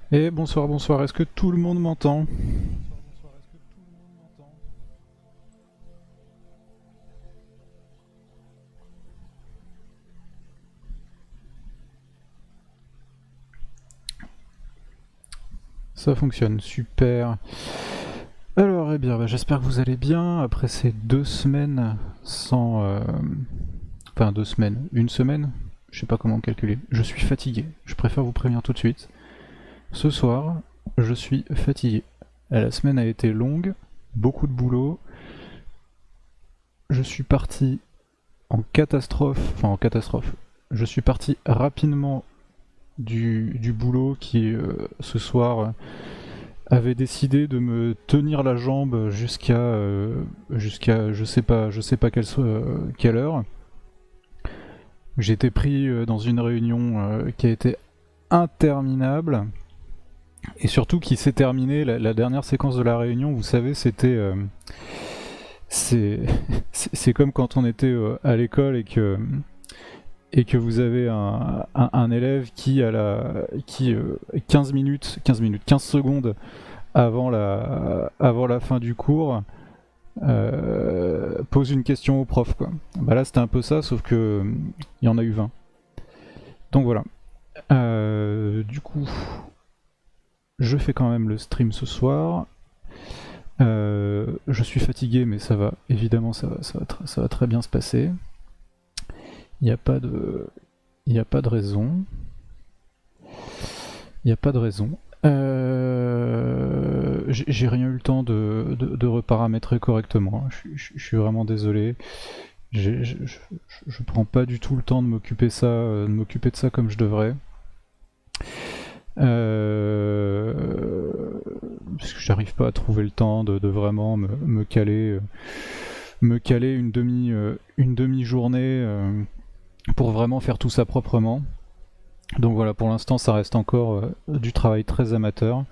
Et bonsoir, bonsoir, est-ce que tout le monde m'entend? Ça fonctionne, super. Alors, eh bien, j'espère que vous allez bien après ces 2 semaines sans... Enfin, 2 semaines, une semaine. Je sais pas comment calculer. Je suis fatigué, je préfère vous prévenir tout de suite. Ce soir, je suis fatigué. La semaine a été longue, beaucoup de boulot. Je suis parti en catastrophe, enfin en catastrophe. Je suis parti rapidement du boulot qui, ce soir, avait décidé de me tenir la jambe jusqu'à je sais pas quelle heure. J'étais pris dans une réunion qui a été interminable et surtout qui s'est terminée la dernière séquence de la réunion. Vous savez, c'est c'est comme quand on était à l'école et que vous avez un élève qui a 15 secondes avant la fin du cours, pose une question au prof, quoi. Bah là, c'était un peu ça, sauf que il y en a eu 20. Donc voilà. Du coup, je fais quand même le stream ce soir. Je suis fatigué, mais ça va. Évidemment, ça va très bien se passer. Il n'y a pas de, il n'y a pas de raison. Il n'y a pas de raison. J'ai rien eu le temps de reparamétrer correctement. Je suis vraiment désolé. Je prends pas du tout le temps de m'occuper de ça comme je devrais. Parce que j'arrive pas à trouver le temps de vraiment me caler une demi-journée pour vraiment faire tout ça proprement. Donc voilà, pour l'instant, ça reste encore du travail très amateur.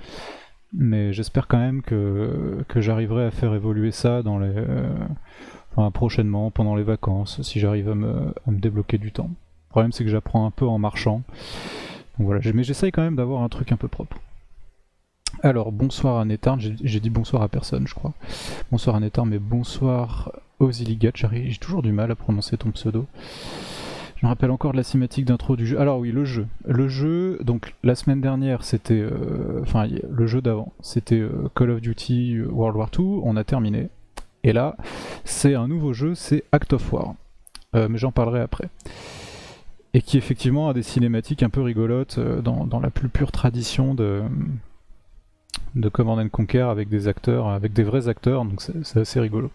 Mais j'espère quand même que j'arriverai à faire évoluer ça enfin, prochainement, pendant les vacances, si j'arrive à me débloquer du temps. Le problème, c'est que j'apprends un peu en marchant. Donc voilà, mais j'essaye quand même d'avoir un truc un peu propre. Alors, bonsoir à Netarn, j'ai dit bonsoir à personne, je crois. Bonsoir à Netarn, mais bonsoir aux Illigat, j'ai toujours du mal à prononcer ton pseudo. Je me rappelle encore de la cinématique d'intro du jeu. Alors oui, le jeu. Le jeu, donc la semaine dernière, c'était... Enfin, le jeu d'avant, c'était Call of Duty World War II, on a terminé. Et là, c'est un nouveau jeu, c'est Act of War. Mais j'en parlerai après. Et qui effectivement a des cinématiques un peu rigolotes dans la plus pure tradition de Command and Conquer avec des acteurs, avec des vrais acteurs, donc c'est assez rigolo.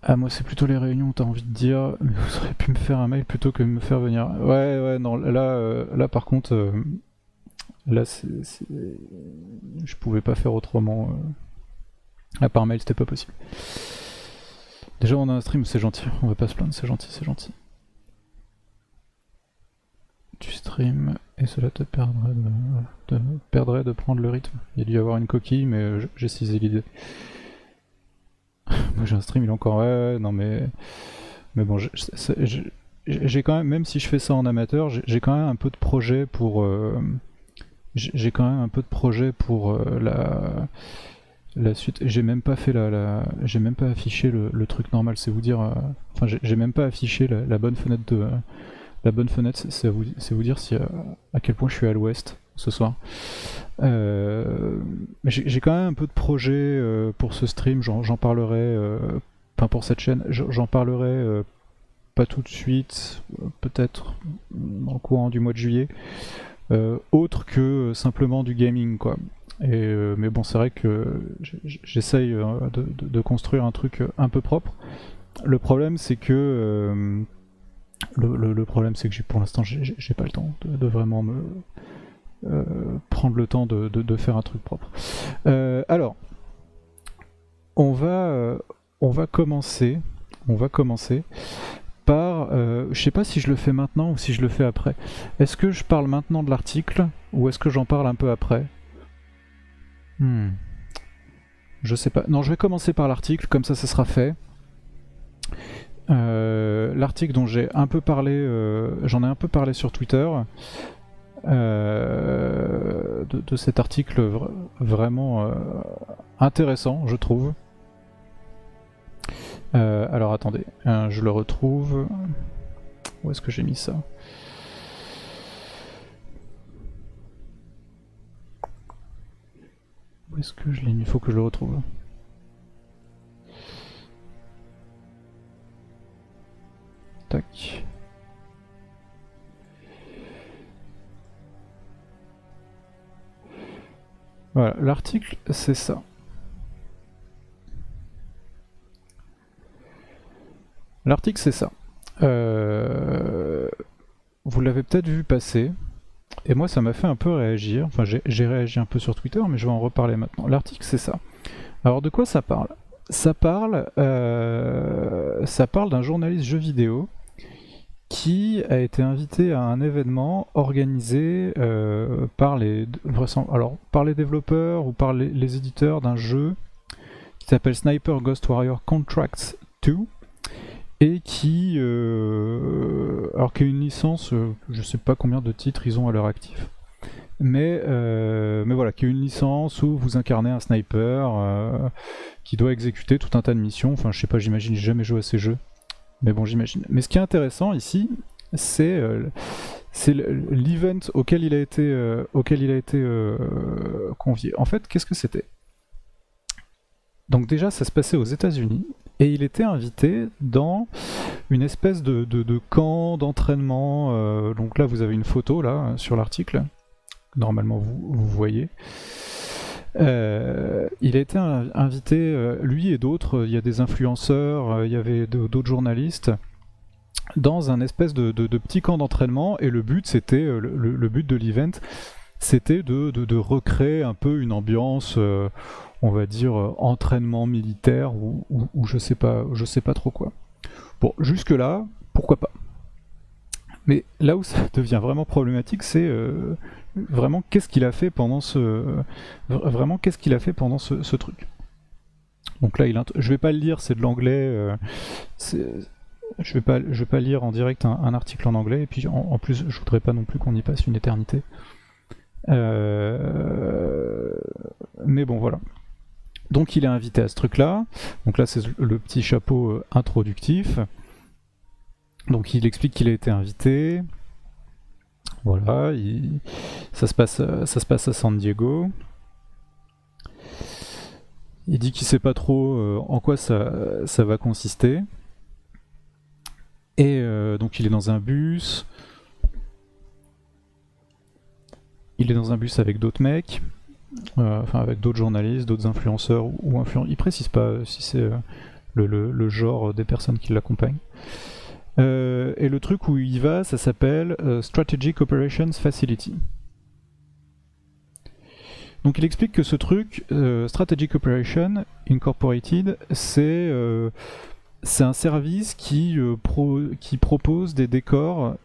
Ah, moi, c'est plutôt les réunions, t'as envie de dire, mais vous auriez pu me faire un mail plutôt que de me faire venir. Ouais, ouais, non, là par contre, là, je pouvais pas faire autrement. À part mail, c'était pas possible. Déjà, on a un stream, c'est gentil, on va pas se plaindre, c'est gentil, c'est gentil. Tu stream et cela te perdrait de prendre le rythme. Il y a dû y avoir une coquille, mais j'ai cisé l'idée. Moi, j'ai un stream, il est encore. Ouais, non, mais bon, j'ai quand même si je fais ça en amateur, j'ai quand même un peu de projet pour. J'ai quand même un peu de projet pour la suite. J'ai même pas fait j'ai même pas affiché le truc normal. C'est vous dire. Enfin, j'ai même pas affiché la bonne fenêtre de. La bonne fenêtre, c'est vous dire si, à quel point je suis à l'ouest ce soir. Mais j'ai quand même un peu de projet pour ce stream. J'en parlerai. Enfin, pour cette chaîne, j'en parlerai pas tout de suite, peut-être dans le courant du mois de juillet, autre que simplement du gaming, quoi. Mais bon, c'est vrai que j'essaye de construire un truc un peu propre. Le problème, c'est que le problème, c'est que pour l'instant, j'ai pas le temps de vraiment prendre le temps de faire un truc propre. Alors, on va, on va commencer. On va commencer par, je sais pas si je le fais maintenant ou si je le fais après. Est-ce que je parle maintenant de l'article ou est-ce que j'en parle un peu après? Je sais pas. Non, je vais commencer par l'article, comme ça sera fait. L'article dont j'ai un peu parlé, j'en ai un peu parlé sur Twitter. de cet article vraiment intéressant, je trouve. Alors attendez, je le retrouve. Où est-ce que j'ai mis ça? Où est-ce que je l'ai mis? Il faut que je le retrouve. Tac. Voilà, l'article c'est ça. L'article c'est ça. Vous l'avez peut-être vu passer, et moi ça m'a fait un peu réagir. Enfin j'ai réagi un peu sur Twitter, mais je vais en reparler maintenant. L'article c'est ça. Alors de quoi ça parle? Ça parle d'un journaliste jeu vidéo qui a été invité à un événement organisé par les développeurs ou par les éditeurs d'un jeu qui s'appelle Sniper Ghost Warrior Contracts 2 et qui est une licence, je sais pas combien de titres ils ont à leur actif, mais voilà, qui est une licence où vous incarnez un sniper qui doit exécuter tout un tas de missions. Enfin je sais pas, j'imagine, j'ai jamais joué à ces jeux. Mais bon, j'imagine. Mais ce qui est intéressant ici, c'est l'event auquel il a été convié. En fait, qu'est-ce que c'était? Donc déjà, ça se passait aux États-Unis, et il était invité dans une espèce de camp d'entraînement. Donc là, vous avez une photo là sur l'article. Normalement, vous voyez. Il a été invité, lui et d'autres, il y a des influenceurs, il y avait d'autres journalistes, dans un espèce de petit camp d'entraînement, et le but c'était, le but de l'event, c'était de recréer un peu une ambiance, on va dire, entraînement militaire, ou je sais pas trop quoi. Bon, jusque là, pourquoi pas. Mais là où ça devient vraiment problématique, c'est vraiment qu'est-ce qu'il a fait pendant ce truc. Donc là, je vais pas le lire, c'est de l'anglais. Je vais pas lire en direct un article en anglais, et puis en plus, je voudrais pas non plus qu'on y passe une éternité. Mais bon, voilà. Donc il est invité à ce truc-là. Donc là, c'est le petit chapeau introductif. Donc il explique qu'il a été invité. Voilà, ça se passe à San Diego. Il dit qu'il sait pas trop en quoi ça va consister. Et donc il est dans un bus. Il est dans un bus avec d'autres mecs, avec d'autres journalistes, d'autres influenceurs ou influenceurs. Il précise pas si c'est le genre des personnes qui l'accompagnent. Et le truc où il va, ça s'appelle Strategic Operations Facility. Donc il explique que ce truc, Strategic Operation Incorporated, c'est un service qui propose des décors.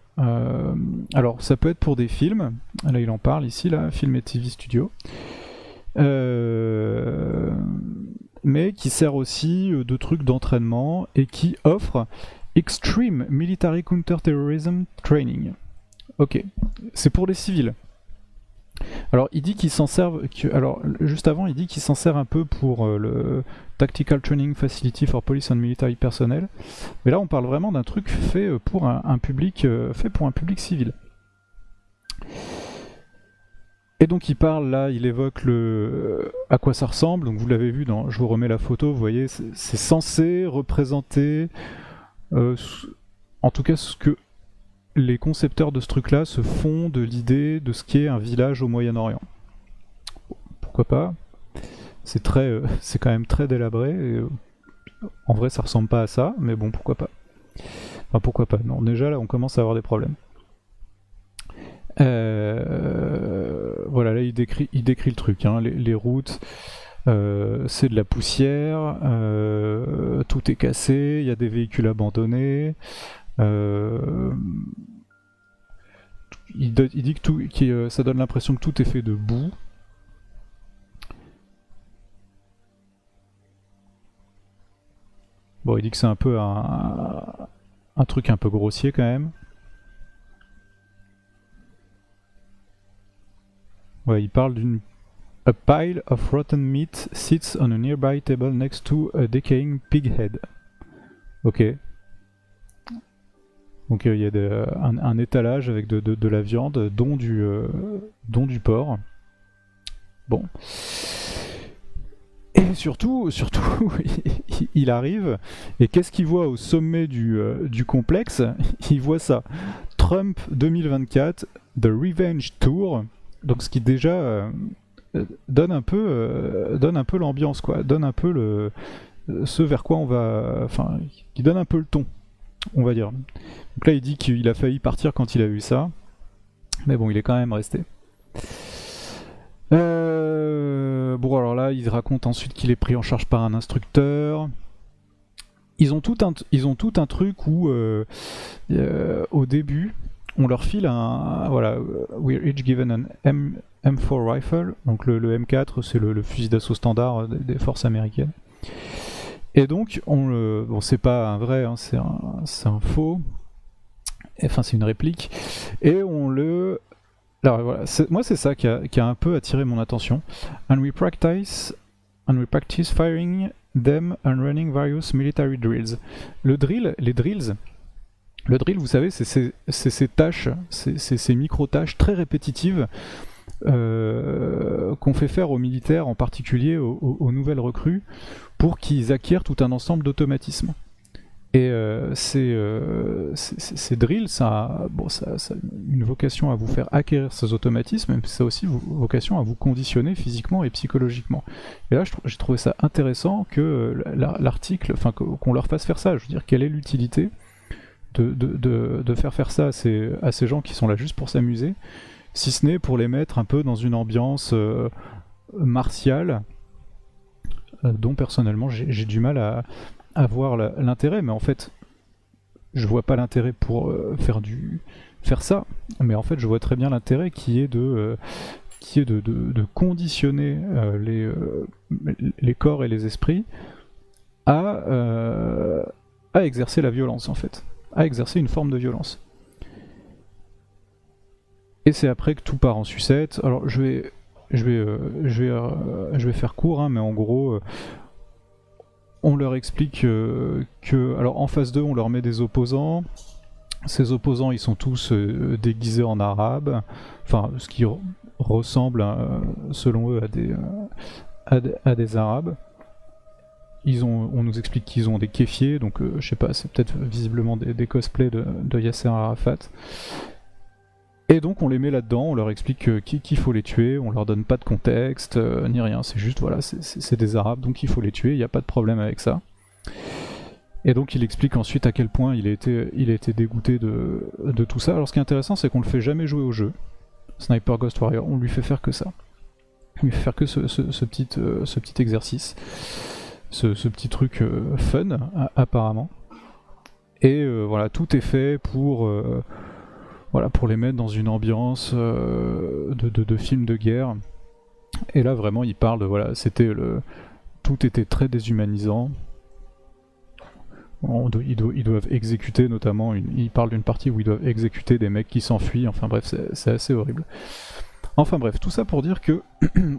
Alors ça peut être pour des films, là il en parle ici, là, film et TV studio, mais qui sert aussi de trucs d'entraînement et qui offre Extreme Military Counter-Terrorism Training. Ok, c'est pour les civils. Alors il dit qu'il s'en sert, alors juste avant il dit qu'il s'en sert un peu pour le Tactical Training Facility for Police and Military Personnel, mais là on parle vraiment d'un truc fait pour un public civil. Et donc il parle là, il évoque à quoi ça ressemble. Donc vous l'avez vu, je vous remets la photo, vous voyez, c'est censé représenter, en tout cas ce que les concepteurs de ce truc-là se font de l'idée de ce qu'est un village au Moyen-Orient. Pourquoi pas? C'est quand même très délabré. Et, en vrai, ça ressemble pas à ça, mais bon, pourquoi pas? Enfin, pourquoi pas? Non, déjà là, on commence à avoir des problèmes. Voilà, là, il décrit le truc. Hein, les routes, c'est de la poussière, tout est cassé, il y a des véhicules abandonnés. Il dit que ça donne l'impression que tout est fait de boue. Bon, il dit que c'est un peu un truc un peu grossier quand même. Ouais, il parle d'une A pile of rotten meat sits on a nearby table next to a decaying pig head. Ok. Donc il y a un étalage avec de la viande, dont du porc. Bon. Et surtout, il arrive, et qu'est-ce qu'il voit au sommet du complexe? Il voit ça. Trump 2024, The Revenge Tour. Donc ce qui déjà donne un peu l'ambiance, quoi. Donne un peu ce vers quoi on va... Enfin, qui donne un peu le ton, on va dire. Donc là, il dit qu'il a failli partir quand il a vu ça. Mais bon, il est quand même resté. Bon, alors là, il raconte ensuite qu'il est pris en charge par un instructeur. Ils ont tout un truc où, au début, on leur file voilà, we're each given an M4 rifle. Donc le M4, c'est le fusil d'assaut standard des forces américaines. Et donc, bon, c'est pas un vrai, hein, c'est un faux. Enfin, c'est une réplique. Et alors voilà, moi c'est ça qui a un peu attiré mon attention. And we practice firing them and running various military drills. Les drills, vous savez, c'est ces tâches, ces micro-tâches très répétitives qu'on fait faire aux militaires, en particulier aux nouvelles recrues, pour qu'ils acquièrent tout un ensemble d'automatismes. Et ces drills, ça a une vocation à vous faire acquérir ces automatismes, mais ça a aussi vocation à vous conditionner physiquement et psychologiquement. Et là, j'ai trouvé ça intéressant que l'article, enfin qu'on leur fasse faire ça. Je veux dire, quelle est l'utilité de faire ça à ces gens qui sont là juste pour s'amuser, si ce n'est pour les mettre un peu dans une ambiance martiale, dont personnellement j'ai du mal à voir l'intérêt, mais en fait je vois pas l'intérêt pour faire ça, mais en fait je vois très bien l'intérêt qui est de conditionner les corps et les esprits à exercer la violence, en fait, à exercer une forme de violence. Et c'est après que tout part en sucette. Alors je vais faire court, hein, mais en gros on leur explique que, alors en phase 2, on leur met des opposants. Ces opposants, ils sont tous déguisés en arabes, enfin, ce qui ressemble, selon eux, à des arabes. On nous explique qu'ils ont des kéfiers, donc je sais pas, c'est peut-être visiblement des cosplays de Yasser Arafat. Et donc on les met là-dedans, on leur explique qu'il faut les tuer, on leur donne pas de contexte, ni rien, c'est juste, voilà, c'est des arabes, donc il faut les tuer, il n'y a pas de problème avec ça. Et donc il explique ensuite à quel point il a été dégoûté de tout ça. Alors ce qui est intéressant, c'est qu'on le fait jamais jouer au jeu, Sniper Ghost Warrior, on lui fait faire que ça. On lui fait faire que ce petit exercice, ce petit truc fun, apparemment. Et voilà, tout est fait pour les mettre dans une ambiance de film de guerre. Et là vraiment il parle de, voilà, tout était très déshumanisant. Ils doivent exécuter, notamment, il parle d'une partie où ils doivent exécuter des mecs qui s'enfuient, enfin bref, c'est assez horrible. Enfin bref, tout ça pour dire que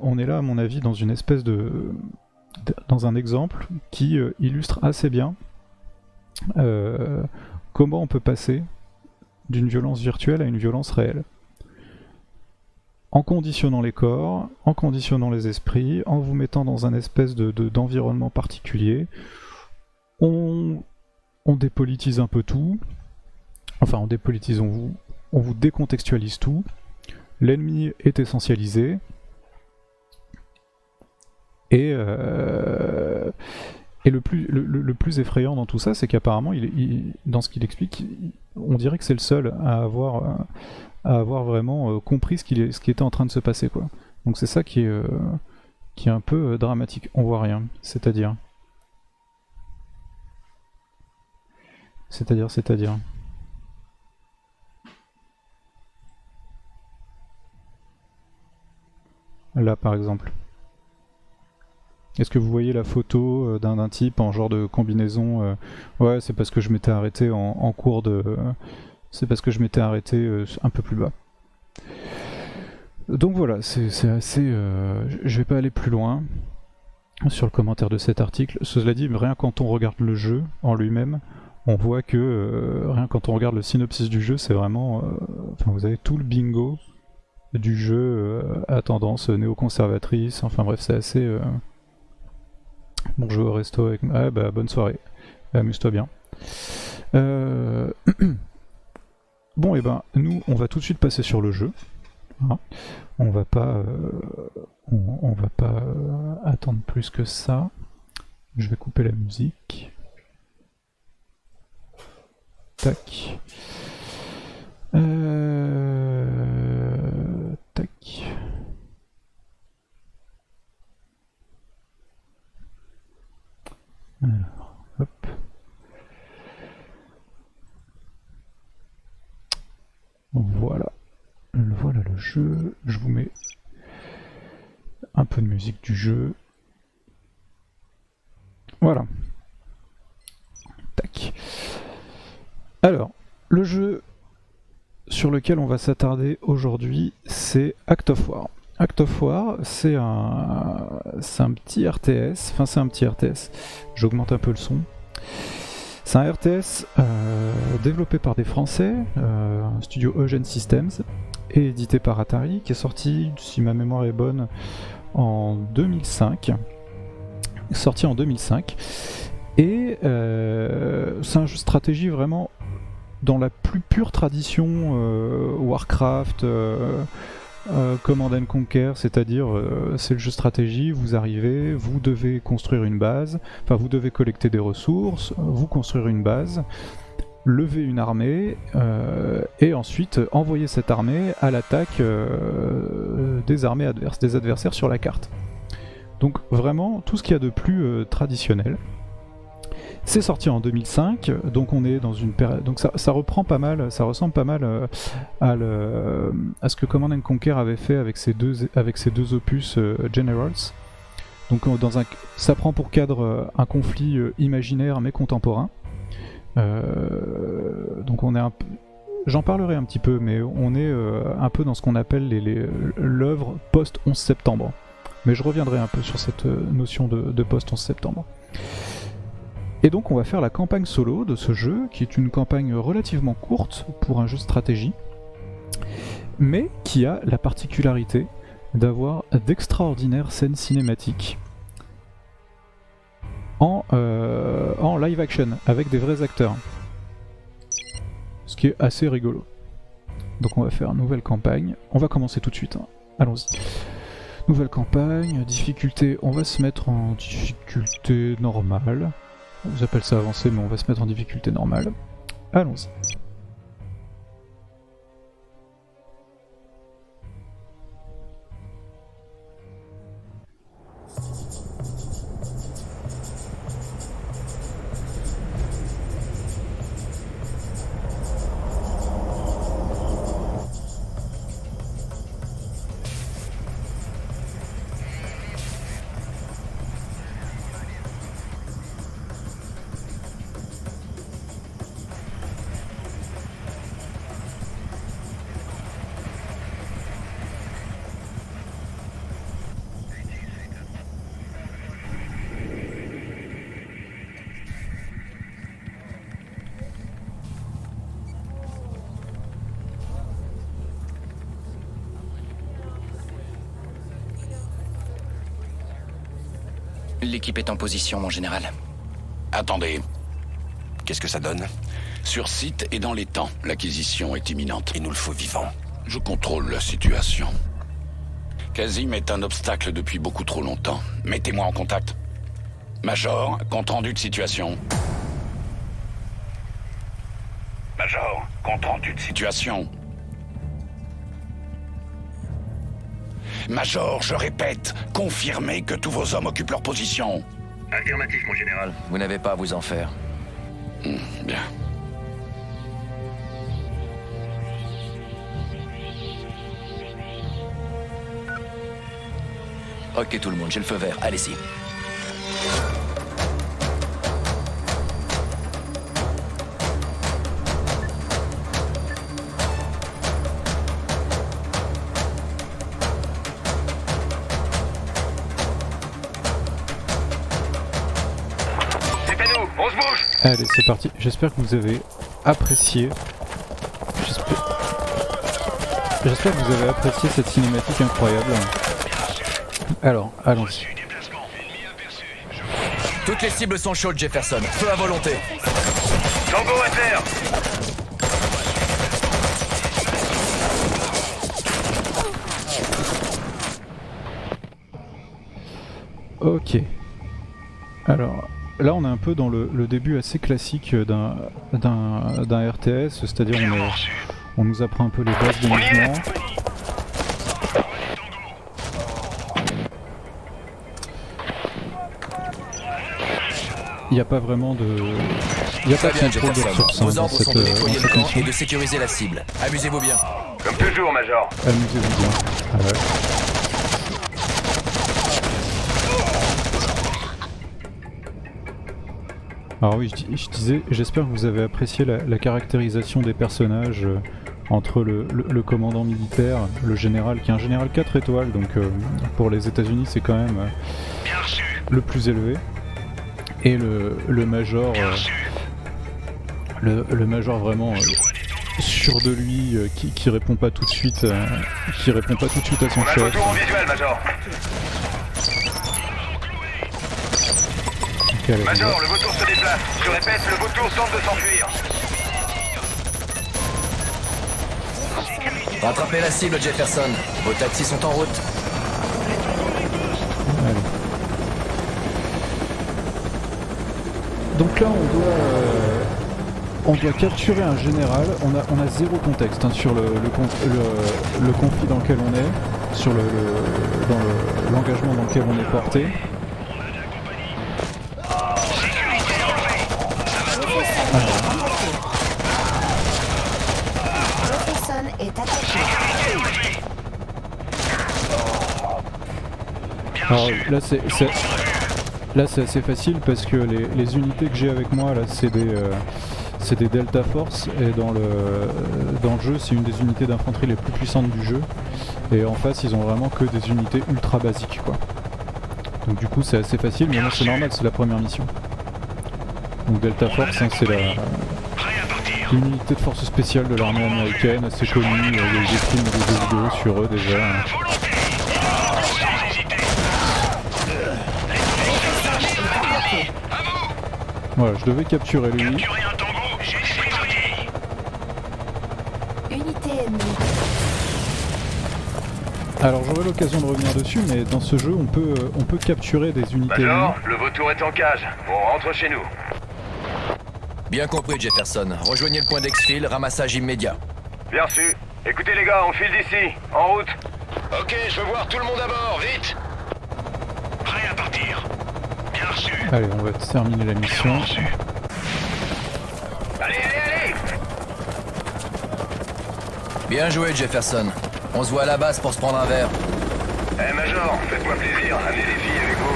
on est là, à mon avis, dans une espèce dans un exemple qui illustre assez bien comment on peut passer d'une violence virtuelle à une violence réelle. En conditionnant les corps, en conditionnant les esprits, en vous mettant dans un espèce d'environnement particulier, on dépolitise un peu tout. Enfin, on dépolitise, on vous décontextualise tout. L'ennemi est essentialisé. Et le plus effrayant dans tout ça, c'est qu'apparemment, dans ce qu'il explique, on dirait que c'est le seul à avoir vraiment compris ce qui était en train de se passer, quoi. Donc c'est ça qui est un peu dramatique. On voit rien. C'est-à-dire. Là, par exemple. Est-ce que vous voyez la photo d'un type en genre de combinaison Ouais, c'est parce que je m'étais arrêté en cours de... C'est parce que je m'étais arrêté un peu plus bas. Donc voilà, c'est assez... je vais pas aller plus loin sur le commentaire de cet article. Cela dit, rien quand on regarde le jeu en lui-même, on voit que rien quand on regarde le synopsis du jeu, c'est vraiment... Enfin, vous avez tout le bingo du jeu à tendance néoconservatrice. Enfin bref, c'est assez... Bon, je vais au resto avec... Ah bah, bonne soirée. Amuse-toi bien. Bon, et ben, nous, on va tout de suite passer sur le jeu. Hein. On va pas attendre plus que ça. Je vais couper la musique. Tac. Tac. Alors, hop. Voilà. Voilà le jeu. Je vous mets un peu de musique du jeu. Voilà. Tac. Alors, le jeu sur lequel on va s'attarder aujourd'hui, c'est Act of War. Act of War, c'est un petit RTS. Enfin, c'est un petit RTS. J'augmente un peu le son. C'est un RTS développé par des Français, un studio Eugen Systems, et édité par Atari, qui est sorti, si ma mémoire est bonne, en 2005. Sorti en 2005. Et c'est un jeu de stratégie vraiment dans la plus pure tradition Warcraft, Command & Conquer, c'est-à-dire c'est le jeu de stratégie, vous arrivez, vous devez construire une base, enfin vous devez collecter des ressources, vous construire une base, lever une armée, et ensuite envoyer cette armée à l'attaque des armées adverses, des adversaires sur la carte. Donc vraiment tout ce qu'il y a de plus traditionnel. C'est sorti en 2005, donc on est dans une période. Donc ça reprend pas mal, ça ressemble pas mal à ce que Command & Conquer avait fait avec ses deux opus Generals. Donc ça prend pour cadre un conflit imaginaire mais contemporain. Donc on est j'en parlerai un petit peu, mais on est un peu dans ce qu'on appelle l'œuvre post-11 septembre. Mais je reviendrai un peu sur cette notion de post-11 septembre. Et donc on va faire la campagne solo de ce jeu, qui est une campagne relativement courte pour un jeu de stratégie, mais qui a la particularité d'avoir d'extraordinaires scènes cinématiques en live action, avec des vrais acteurs. Ce qui est assez rigolo. Donc on va faire une nouvelle campagne. On va commencer tout de suite, hein. Allons-y. Nouvelle campagne, difficulté, on va se mettre en difficulté normale. J'appelle ça avancé, mais on va se mettre en difficulté normale. Allons-y. L'équipe est en position, mon général. Attendez. Qu'est-ce que ça donne? Sur site et dans les temps, l'acquisition est imminente. Il nous le faut vivant. Je contrôle la situation. Kazim est un obstacle depuis beaucoup trop longtemps. Mettez-moi en contact. Major, compte rendu de situation. Major, compte rendu de situation. Major, je répète, confirmez que tous vos hommes occupent leur position. Affirmatif, mon général. Vous n'avez pas à vous en faire. Bien. Ok tout le monde, j'ai le feu vert, allez-y. Allez, c'est parti. J'espère que vous avez apprécié. J'espère que vous avez apprécié cette cinématique incroyable. Alors, allons-y. Toutes les cibles sont chaudes, Jefferson. Feu à volonté. Tango à terre. Ok. Alors, là on est un peu dans le début assez classique d'un RTS, c'est-à-dire on nous apprend un peu les bases des mouvements. Il n'y a pas vraiment de... Il n'y a pas de contrôle de ressources Vos dans ordres sont cette de nettoyer le camp mission. et de sécuriser la cible. Amusez-vous bien. Comme toujours, Major. Amusez-vous bien. Ah ouais. Alors oui, je disais, j'espère que vous avez apprécié la caractérisation des personnages entre le commandant militaire, le général, qui est un général 4 étoiles, donc pour les États-Unis c'est quand même le plus élevé, et le major, le major vraiment sûr de lui, qui répond pas tout de suite, à son On a le chef. retour en visuel, Major. Ok, allez, on y va. Major, le vautour se déplace. Je répète, le vautour tente de s'enfuir. Rattrapez la cible, Jefferson. Vos taxis sont en route. Allez. Donc là on doit capturer un général, on a zéro contexte hein, sur le conflit dans lequel on est, sur l'engagement dans lequel on est porté. Jefferson est attaqué. Alors là c'est assez facile parce que les unités que j'ai avec moi là c'est des Delta Force, et dans le jeu c'est une des unités d'infanterie les plus puissantes du jeu, et en face ils ont vraiment que des unités ultra basiques quoi. Donc du coup c'est assez facile, mais non c'est normal, c'est la première mission. Donc Delta Force hein, c'est une unité de force spéciale de l'armée américaine assez connue, il y a eu des films et des vidéos sur eux déjà. Hein. Voilà, je devais capturer lui. Unité ennemie. Alors j'aurai l'occasion de revenir dessus, mais dans ce jeu on peut capturer des unités ennemies. Major, le vautour est en cage. On rentre chez nous. Bien compris, Jefferson. Rejoignez le point d'exfil, ramassage immédiat. Bien reçu. Écoutez les gars, on file d'ici. En route. Ok, je veux voir tout le monde à bord, vite. Prêt à partir. Bien reçu. Allez, on va terminer la mission. Allez, allez, allez. Bien joué, Jefferson. On se voit à la base pour se prendre un verre. Eh Major, faites-moi plaisir, amenez les filles avec vous.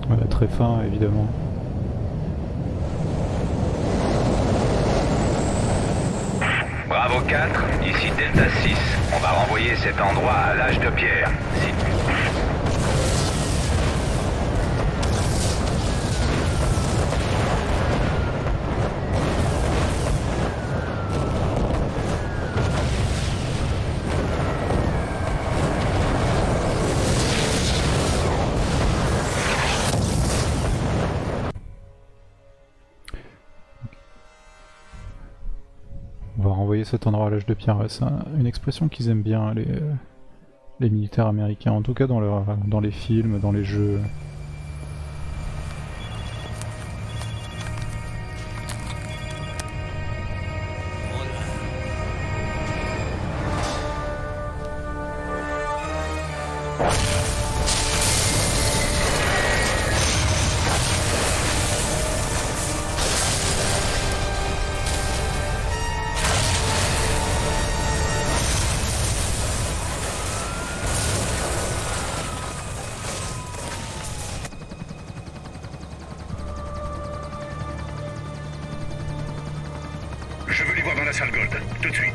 Voilà, très fin évidemment. Bravo 4, ici Delta 6. On va renvoyer cet endroit à l'âge de pierre. On va renvoyer cet endroit à l'âge de pierre. Ouais, c'est une expression qu'ils aiment bien les militaires américains, en tout cas dans les films, dans les jeux. Je veux les voir dans la salle Gold, tout de suite.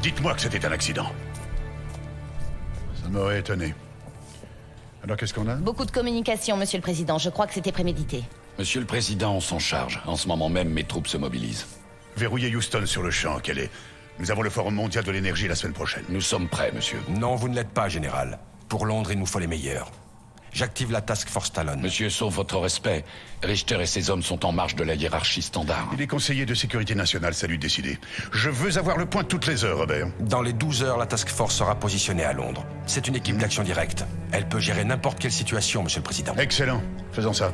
Dites-moi que c'était un accident. Ça m'aurait étonné. Alors qu'est-ce qu'on a? Beaucoup de communication, Monsieur le Président. Je crois que c'était prémédité. Monsieur le Président, on s'en charge. En ce moment même, mes troupes se mobilisent. Verrouillez Houston sur le champ, quel est? Nous avons le Forum mondial de l'énergie la semaine prochaine. Nous sommes prêts, monsieur. Non, vous ne l'êtes pas, Général. Pour Londres, il nous faut les meilleurs. J'active la Task Force Talon. Monsieur, sauf votre respect, Richter et ses hommes sont en marge de la hiérarchie standard. Il est conseiller de sécurité nationale, ça lui de décider. Je veux avoir le point toutes les heures, Robert. Dans les 12 heures, la Task Force sera positionnée à Londres. C'est une équipe d'action directe. Elle peut gérer n'importe quelle situation, Monsieur le Président. Excellent. Faisons ça.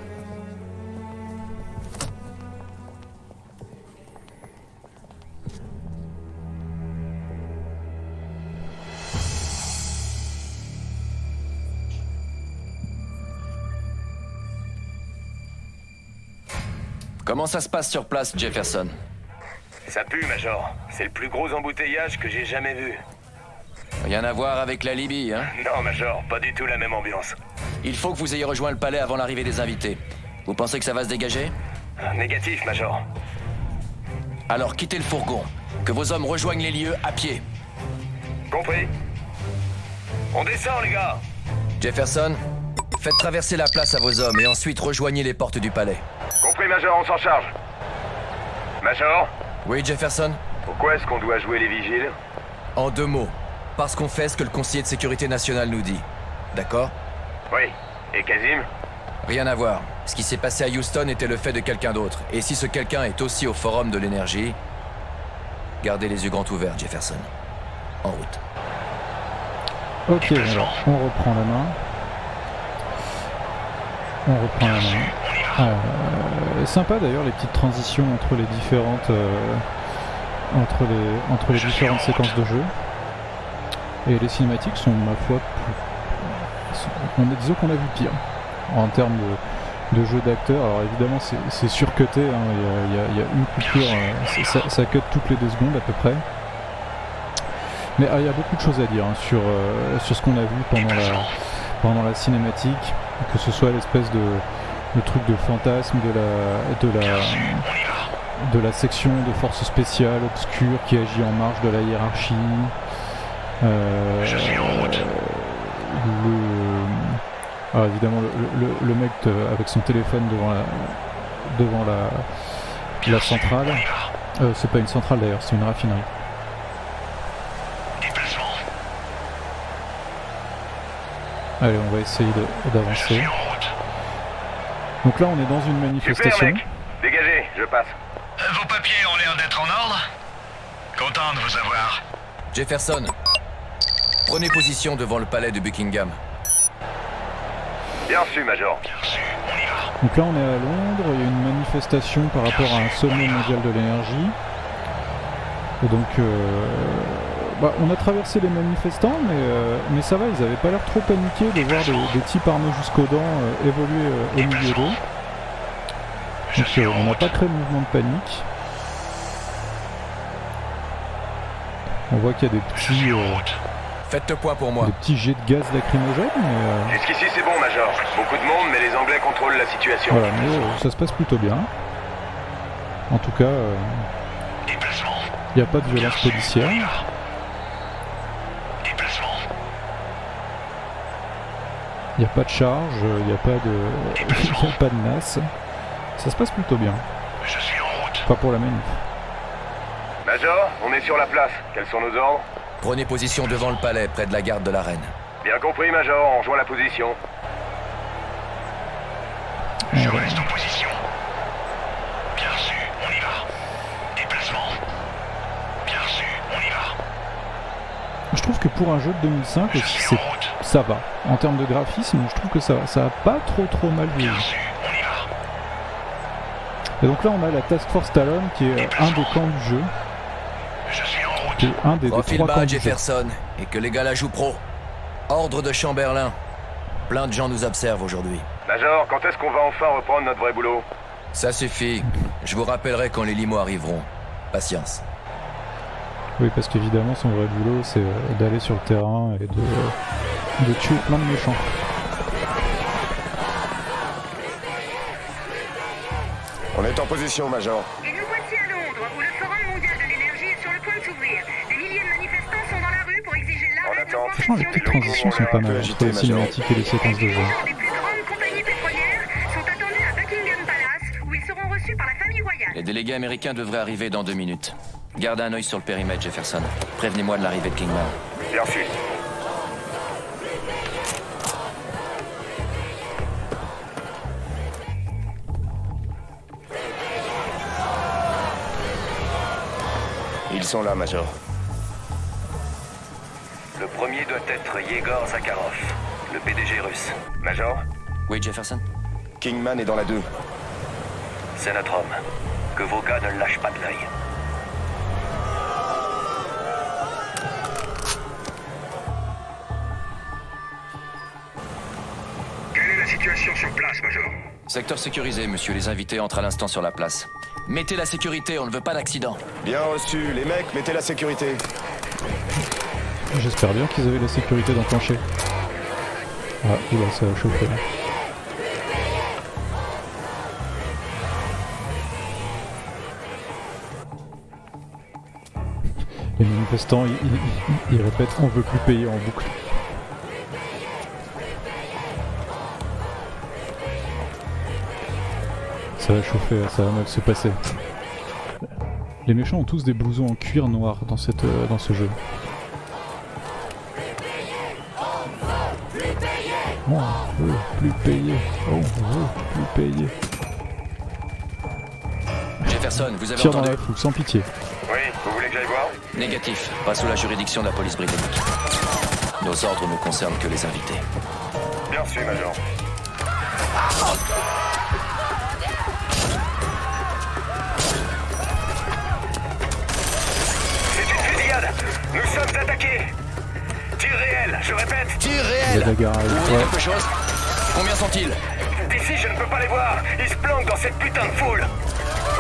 Comment ça se passe sur place, Jefferson? Ça pue, Major. C'est le plus gros embouteillage que j'ai jamais vu. Rien à voir avec la Libye, hein? Non, Major, pas du tout la même ambiance. Il faut que vous ayez rejoint le palais avant l'arrivée des invités. Vous pensez que ça va se dégager? Négatif, Major. Alors quittez le fourgon. Que vos hommes rejoignent les lieux à pied. Compris. On descend, les gars. Jefferson, faites traverser la place à vos hommes et ensuite rejoignez les portes du palais. Compris, Major, on s'en charge. Major, Oui, Jefferson? pourquoi est-ce qu'on doit jouer les vigiles? En 2 mots. Parce qu'on fait ce que le conseiller de sécurité nationale nous dit. D'accord? Oui. Et Kazim? Rien à voir. Ce qui s'est passé à Houston était le fait de quelqu'un d'autre. Et si ce quelqu'un est aussi au Forum de l'énergie, gardez les yeux grands ouverts, Jefferson. En route. Ok, alors on reprend la main. On reprend la main. Sympa d'ailleurs les petites transitions entre les différentes entre les différentes séquences de jeu. Et les cinématiques sont, ma foi, disons qu'on a vu pire en termes de jeu d'acteur. Alors évidemment c'est surcuté, hein. Il y a une coupure, ça cut toutes les 2 secondes à peu près. Mais il y a beaucoup de choses à dire, hein, sur ce qu'on a vu pendant la cinématique, que ce soit l'espèce de truc de fantasme de la section de force spéciale obscure qui agit en marge de la hiérarchie. Évidemment le mec avec son téléphone devant la centrale. C'est pas une centrale d'ailleurs, c'est une raffinerie. Allez, on va essayer d'avancer. Donc là, on est dans une manifestation. Super, mec. Dégagez, je passe. Vos papiers ont l'air d'être en ordre. Content de vous avoir. Jefferson, prenez position devant le palais de Buckingham. Bien reçu, Major. Donc là, on est à Londres. Il y a une manifestation par rapport à un sommet mondial de l'énergie. Et donc, on a traversé les manifestants, mais ça va, ils avaient pas l'air trop paniqués de voir des types armés jusqu'aux dents évoluer au milieu d'eux. Donc on n'a pas créé de mouvement de panique. On voit qu'il y a des Faites le point pour moi. petits jets de gaz lacrymogène, mais Jusqu'ici, c'est bon, Major. Beaucoup de monde, mais les Anglais contrôlent la situation. voilà, mais ça se passe plutôt bien. En tout cas, il n'y a pas de violence policière. Il n'y a pas de charge, il n'y a pas de NAS. Ça se passe plutôt bien. Pas pour la manif. Major, on est sur la place. Quels sont nos ordres? Prenez position devant le palais, près de la garde de la reine. Bien compris, Major. On rejoint la position. Je reste en position. Bien reçu, on y va. Déplacement. Bien reçu, on y va. Je trouve que pour un jeu de 2005 aussi, ça va. En termes de graphisme, je trouve que ça a pas trop mal vieilli. Et donc là, on a la Task Force Talon qui est un des camps du jeu. Qui est un des Profil 3 camps bas, du jeu. Jefferson, et que les gars la jouent pro. Ordre de Chamberlain. Plein de gens nous observent aujourd'hui. Major, quand est-ce qu'on va enfin reprendre notre vrai boulot? Ça suffit. Je vous rappellerai quand les limos arriveront. Patience. Oui, parce qu'évidemment, son vrai boulot, c'est d'aller sur le terrain et de tuer plein de méchants. On est en position, Major. Et nous voici à Londres, où le Forum mondial de l'énergie est sur le point de s'ouvrir. Des milliers de manifestants Franchement, les petites transitions sont pas mal entre les cinématiques et les séquences de jeu. Les plus grandes compagnies pétrolières sont attendus à Buckingham Palace, où ils seront reçus par la famille royale. Les délégués américains devraient arriver dans 2 minutes. Gardez un œil sur le périmètre, Jefferson. Prévenez-moi de l'arrivée de Kingman. Bien reçu. Ils sont là, Major. Le premier doit être Yegor Zakharov, le PDG russe. Major, Oui, Jefferson? Kingman est dans la 2. c'est notre homme. Que vos gars ne le lâchent pas de l'œil. Quelle est la situation sur place, Major? Secteur sécurisé, monsieur. Les invités entrent à l'instant sur la place. Mettez la sécurité, on ne veut pas d'accident. Bien reçu. Les mecs, mettez la sécurité. J'espère bien qu'ils avaient la sécurité d'enclencher. Ah, oula, ça a chauffé là. Les manifestants, ils répètent on veut plus payer en boucle. Ça va chauffer, ça va mal se passer. Les méchants ont tous des blousons en cuir noir dans ce jeu. On veut plus payer. On veut plus payer. Jefferson, vous avez Tire dans entendu? la foule, sans pitié. Oui, vous voulez que j'aille voir? Négatif. Pas sous la juridiction de la police britannique. Nos ordres ne concernent que les invités. Bien reçu, Major. C'est une fusillade. Nous sommes attaqués. Tir réel, je répète. Tir La réel! bagarre Vous arrive. voyez Ouais. quelque chose? Combien sont-ils? D'ici, je ne peux pas les voir. Ils se planquent dans cette putain de foule.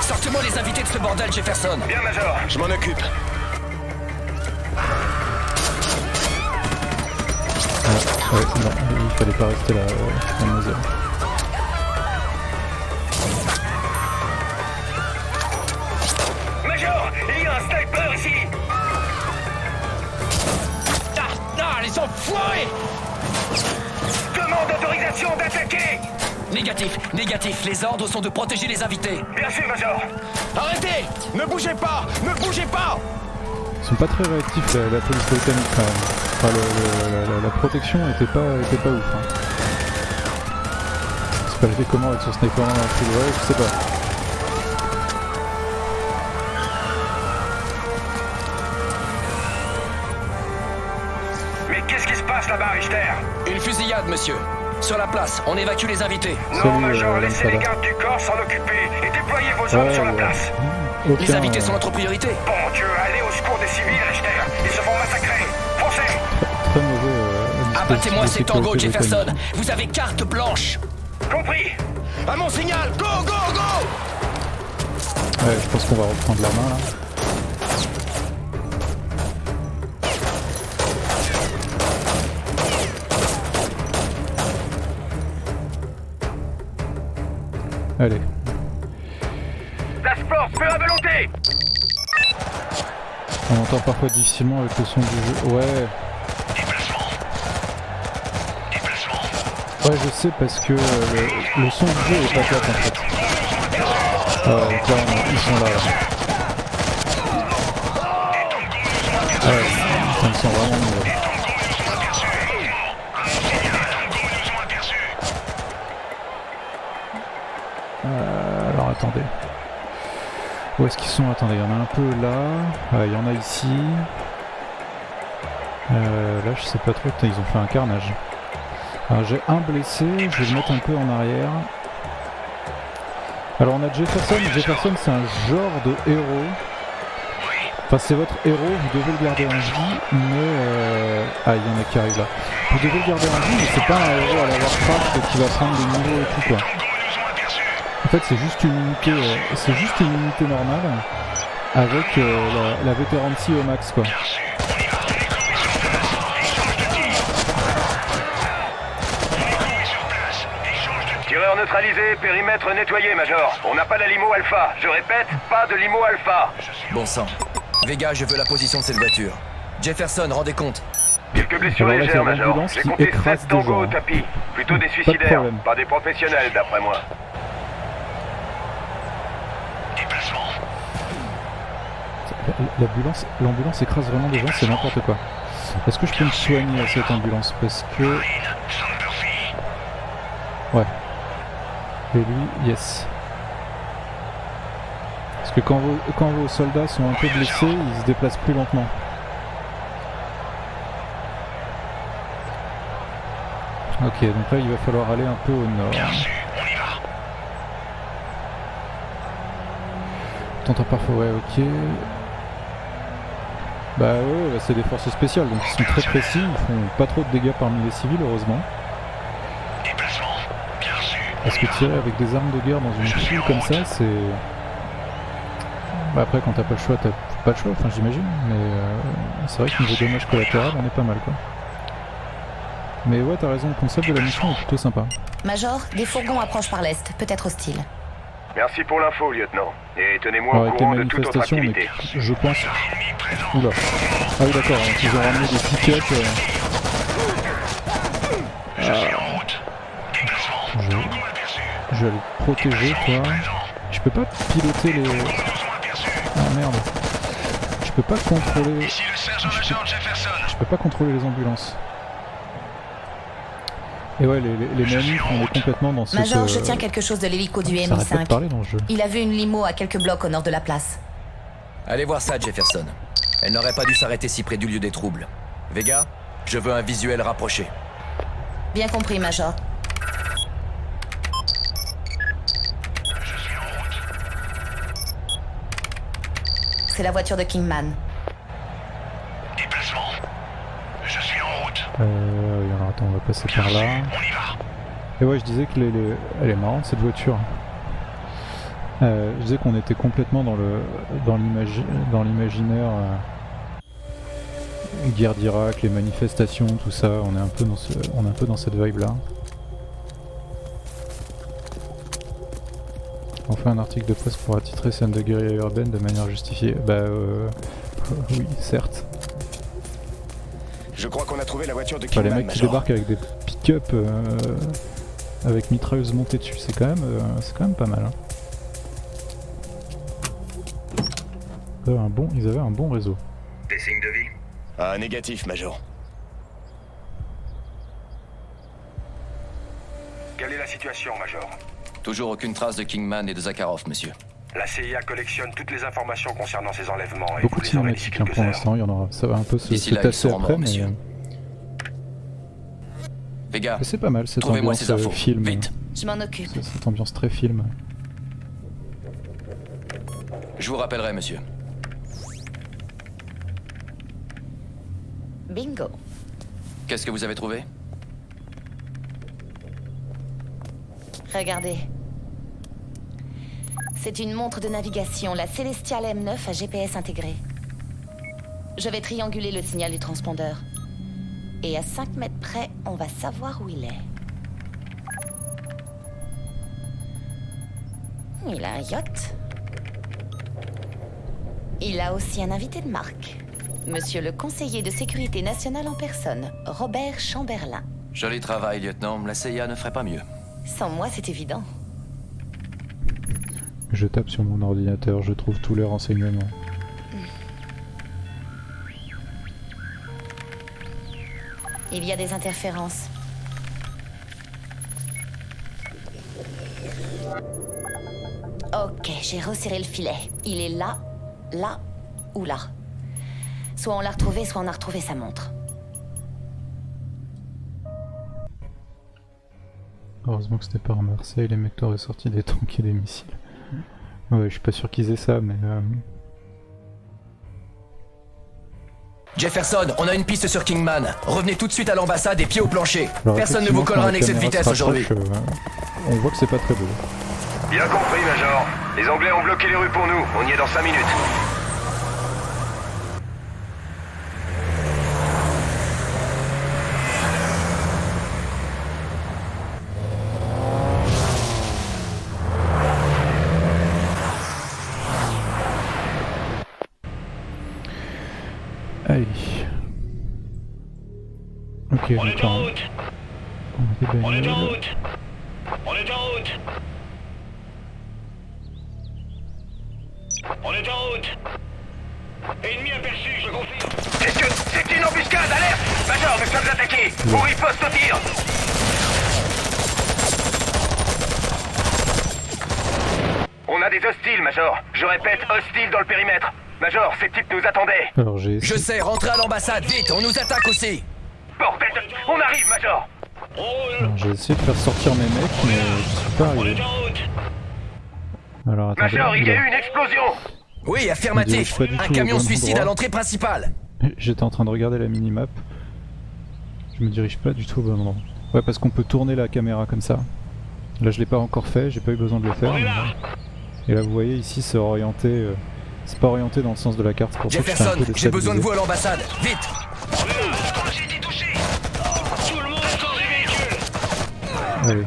Sortez-moi les invités de ce bordel, Jefferson! Bien, Major. Je m'en occupe. Ouais, non, il fallait pas rester là, mademoiselle. Major, il y a un sniper ici. Les enfoirés! Demande d'autorisation d'attaquer. Négatif, négatif. Les ordres sont de protéger les invités. Bien sûr, Major. Arrêtez! Ne bougez pas! Ne bougez pas! Ils sont pas très réactifs, la police britannique quand même. Enfin, la protection était pas ouf. Hein. C'est pas fait comment avec son sniper dans la foule, ouais, je sais pas. Mais qu'est-ce qui se passe là-bas, Richter? Une fusillade, monsieur. Sur la place, on évacue les invités. Non, Salut, Major, laissez les Lampada. gardes du corps s'en occuper et déployez vos hommes sur la place. Les invités sont notre priorité. Bon Dieu, allez au secours des civils, Richter. Ils se font massacrer. Foncez. Très mauvais. Abattez-moi ces tangos, sécurité Jefferson. britannique. Vous avez carte blanche. Compris. À mon signal! Go, go, go! Ouais, je pense qu'on va reprendre la main là. Allez. La sport, feu à volonté. On entend parfois difficilement avec le son du jeu. Ouais. Ouais, je sais parce que le son du jeu est pas top en fait. Clairement, ils sont là. Ouais, putain, ils sont vraiment mauvais. Alors attendez. Où est-ce qu'ils sont? Attendez, il y en a un peu là. Il y en a ici. Là, je sais pas trop. Putain, ils ont fait un carnage. Alors j'ai un blessé, je vais le mettre un peu en arrière. Alors on a Jefferson. Jefferson, c'est un genre de héros. Enfin, c'est votre héros, vous devez le garder en vie, mais... Ah, il y en a qui arrivent là. Vous devez le garder en vie, mais c'est pas un héros à la Warcraft qui va prendre des niveaux et tout, quoi. En fait, c'est juste une unité normale avec la vétérancie au max, quoi. Tireur neutralisé, périmètre nettoyé, Major. On n'a pas la limo alpha. Je répète, pas de limo alpha. Bon sang. Vega, je veux la position de cette voiture. Jefferson, rendez compte. Quelques blessures Alors là, légères, c'est Major. l'ambulance J'ai qui compté écrase 7 des tangos gens, au hein. tapis. Plutôt des Pas de suicidaires, problème. pas des professionnels d'après moi. Déplacement. L'ambulance écrase vraiment des gens, c'est n'importe quoi. Est-ce que je peux me soigner à cette ambulance? Parce que... Marine, Sam Murphy. Ouais. Et lui, yes. Parce que quand vos soldats sont un peu blessés, ils se déplacent plus lentement. Ok, donc là il va falloir aller un peu au nord. Bien sûr, on y va. Tente parfois, ouais, ok. Bah ouais, bah, c'est des forces spéciales, donc ils sont très précis, ils font pas trop de dégâts parmi les civils, heureusement. Déplacement. Bien sûr, on Parce y que va. tirer avec des armes de guerre dans une foule comme ça, c'est... Bah après, quand t'as pas le choix, t'as pas le choix, enfin j'imagine, mais c'est vrai que niveau dommage collatéral, on est pas mal, quoi. Mais ouais, t'as raison, le concept de la mission est plutôt sympa. Major, des fourgons approchent par l'est, peut-être hostiles. Merci pour l'info, lieutenant. Et tenez-moi Alors au avec les courant de toute autre manifestations, on activité. est, je pense... Oula. Ah oui d'accord, donc ils ont ramené des pick-up... Je suis en route. Déplacement. Tango aperçu. Je vais aller te protéger, toi. Je peux pas piloter les... Besoin aperçu. Ah merde. Je peux pas contrôler... Ici le sergent-major Jefferson. Je peux pas contrôler les ambulances. Et ouais, les manifs, on est complètement dans ce... Major, je tiens quelque chose de l'hélico du Ça arrête pas de MI5. parler dans le jeu. Il a vu une limo à quelques blocs au nord de la place. Allez voir ça, Jefferson. Elle n'aurait pas dû s'arrêter si près du lieu des troubles. Vega, je veux un visuel rapproché. Bien compris, Major. Je suis en route. C'est la voiture de Kingman. Déplacement. Je suis en route. Alors attends, on va passer par là. On y va. Et ouais, je disais que elle est marrante cette voiture. Je disais qu'on était complètement dans l'imaginaire guerre d'Irak, les manifestations, tout ça. On est un peu dans cette vibe là. On fait un article de presse pour attitrer scène de guérilla urbaine de manière justifiée. Bah oui, certes. Je crois qu'on a trouvé la voiture de Enfin, les Kingman, mecs qui Major. débarquent avec des pick-up avec mitrailleuse montée dessus, c'est quand même pas mal. Hein. Ils avaient un bon réseau. Des signes de vie? Ah, négatif, Major. Quelle est la situation, Major? Toujours aucune trace de Kingman et de Zakharov, monsieur. La CIA collectionne toutes les informations concernant ces enlèvements et Beaucoup vous de les aurez d'ici cinématiques hein, quelques pour heures. l'instant, il y en aura. Ça va un peu se D'ici là, ils tasser seront après, morts, mais monsieur. Vega, c'est pas mal cette trouvez-moi ambiance ces infos. film. Vite. Je m'en occupe. Cette ambiance très film. Je vous rappellerai, monsieur. Bingo. Qu'est-ce que vous avez trouvé? Regardez. C'est une montre de navigation, la Celestial M9 à GPS intégré. Je vais trianguler le signal du transpondeur. Et à 5 mètres près, on va savoir où il est. Il a un yacht. Il a aussi un invité de marque. Monsieur le conseiller de sécurité nationale en personne, Robert Chamberlain. Joli travail, lieutenant. La CIA ne ferait pas mieux. Sans moi, c'est évident. Je tape sur mon ordinateur, je trouve tous les renseignements. Il y a des interférences. Ok, j'ai resserré le filet. Il est là, là ou là. Soit on l'a retrouvé, soit on a retrouvé sa montre. Heureusement que c'était pas à Marseille, les mecs t'auraient sorti des tanks et des missiles. Ouais, je suis pas sûr qu'ils aient ça, mais... Jefferson, on a une piste sur Kingman. Revenez tout de suite à l'ambassade et pieds au plancher. Alors, Personne ne vous effectivement, collera quand un la excès de caméra vitesse se aujourd'hui. rapproche, on voit que c'est pas très beau. Bien compris, Major. Les Anglais ont bloqué les rues pour nous. On y est dans 5 minutes. Allez. Ok, On est d'accord. en route. On a des On est en bagnoles. route. On est en route. On est en route. Ennemi aperçu, je confirme. C'est une embuscade, alerte! Major, nous sommes attaqués! On riposte au tir! On a des hostiles, Major. Je répète, hostiles dans le périmètre. Major, ces types nous attendaient. Alors j'ai Je sais, rentrez à l'ambassade, vite, on nous attaque aussi. Bordel de... On arrive, Major! On roule. alors, j'ai essayé de faire sortir mes mecs, mais je suis pas On arrivé. est en route. Alors attendez. Major, il y a oula. eu une explosion! Oui, On dirait affirmatif. pas du Un tout au camion bon suicide endroit. à l'entrée principale. J'étais en train de regarder la minimap. Je me dirige pas du tout au bon endroit. Ouais, parce qu'on peut tourner la caméra comme ça. Là, je l'ai pas encore fait, j'ai pas eu besoin de le faire. On est là. Et là, vous voyez, ici, c'est orienté. C'est pas orienté dans le sens de la carte. C'est pour ça que je suis un Jefferson, peu j'ai besoin de déstabilisé. vous à l'ambassade, vite. On est là. J'ai été touché. Tout le monde sort des véhicules. Allez.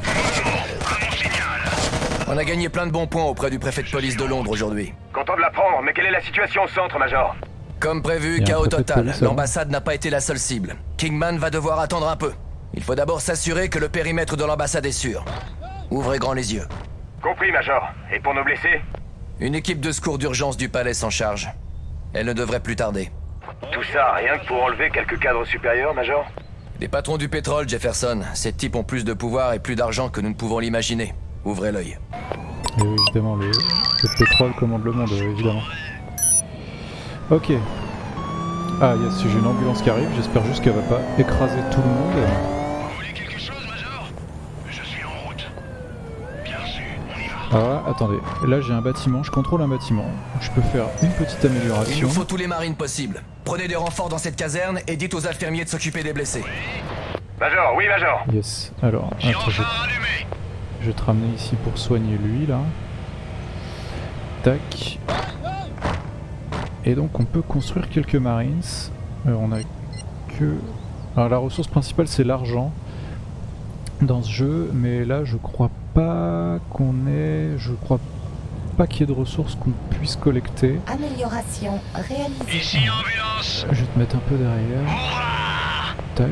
On a gagné plein de bons points auprès du préfet de police de Londres aujourd'hui. Content de l'apprendre, mais quelle est la situation au centre, Major? Comme prévu, Il y a un chaos préfet de total. police, alors. L'ambassade n'a pas été la seule cible. Kingman va devoir attendre un peu. Il faut d'abord s'assurer que le périmètre de l'ambassade est sûr. Ouvrez grand les yeux. Compris, Major. Et pour nos blessés? Une équipe de secours d'urgence du palais s'en charge. Elle ne devrait plus tarder. Tout ça, rien que pour enlever quelques cadres supérieurs, Major? Les patrons du pétrole, Jefferson. Ces types ont plus de pouvoir et plus d'argent que nous ne pouvons l'imaginer. Ouvrez l'œil. Et oui, évidemment, le pétrole commande le monde, évidemment. Ok. Ah, yes, j'ai une ambulance qui arrive, j'espère juste qu'elle va pas écraser tout le monde. Vous voulez quelque chose, Major? Je suis en route. Bien sûr, on y va. Ah, attendez, là j'ai un bâtiment, je contrôle un bâtiment. Je peux faire une petite Il amélioration. nous faut tous les marines possibles. Prenez des renforts dans cette caserne et dites aux infirmiers de s'occuper des blessés. Major, oui, Major. Yes, alors, attends, Gyrophare allumé. je vais te ramener ici pour soigner lui, là. Tac. Et donc on peut construire quelques marines. On a que... Alors la ressource principale c'est l'argent dans ce jeu, mais là je crois pas qu'on ait... Je crois pas qu'il y ait de ressources qu'on puisse collecter. Amélioration réalisée. Ici, ambulance. Je vais te mettre un peu derrière. Tac.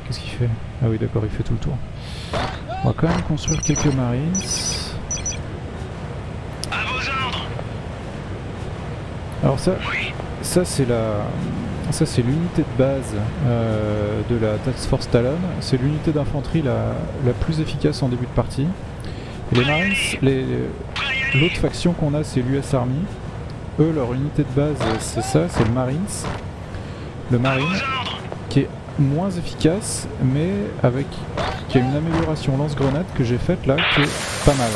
Qu'est-ce qu'il fait? Ah oui d'accord, il fait tout le tour. On va quand même construire quelques marines. À vos ordres. Alors ça c'est l'unité de base de la Task Force Talon. C'est l'unité d'infanterie la plus efficace en début de partie. Et les Marines, l'autre faction qu'on a c'est l'US Army. Eux leur unité de base c'est ça, c'est le Marines. Le Marine qui est moins efficace mais qui a une amélioration lance-grenade que j'ai faite là qui est pas mal.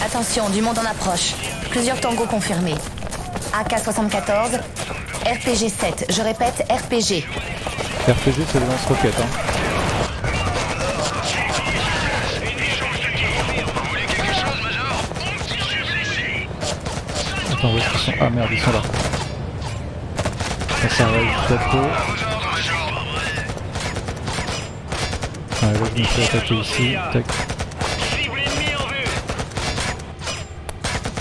Attention, du monde en approche. Plusieurs tangos confirmés. AK-74, RPG-7. Je répète, RPG. RPG c'est le lance-roquettes hein. Attends, où est-ce qu'ils sont? Ah merde, ils sont là. Ça arrive bientôt. Ouais, là je me fais attaquer ici. Tac. Cible ennemie en vue.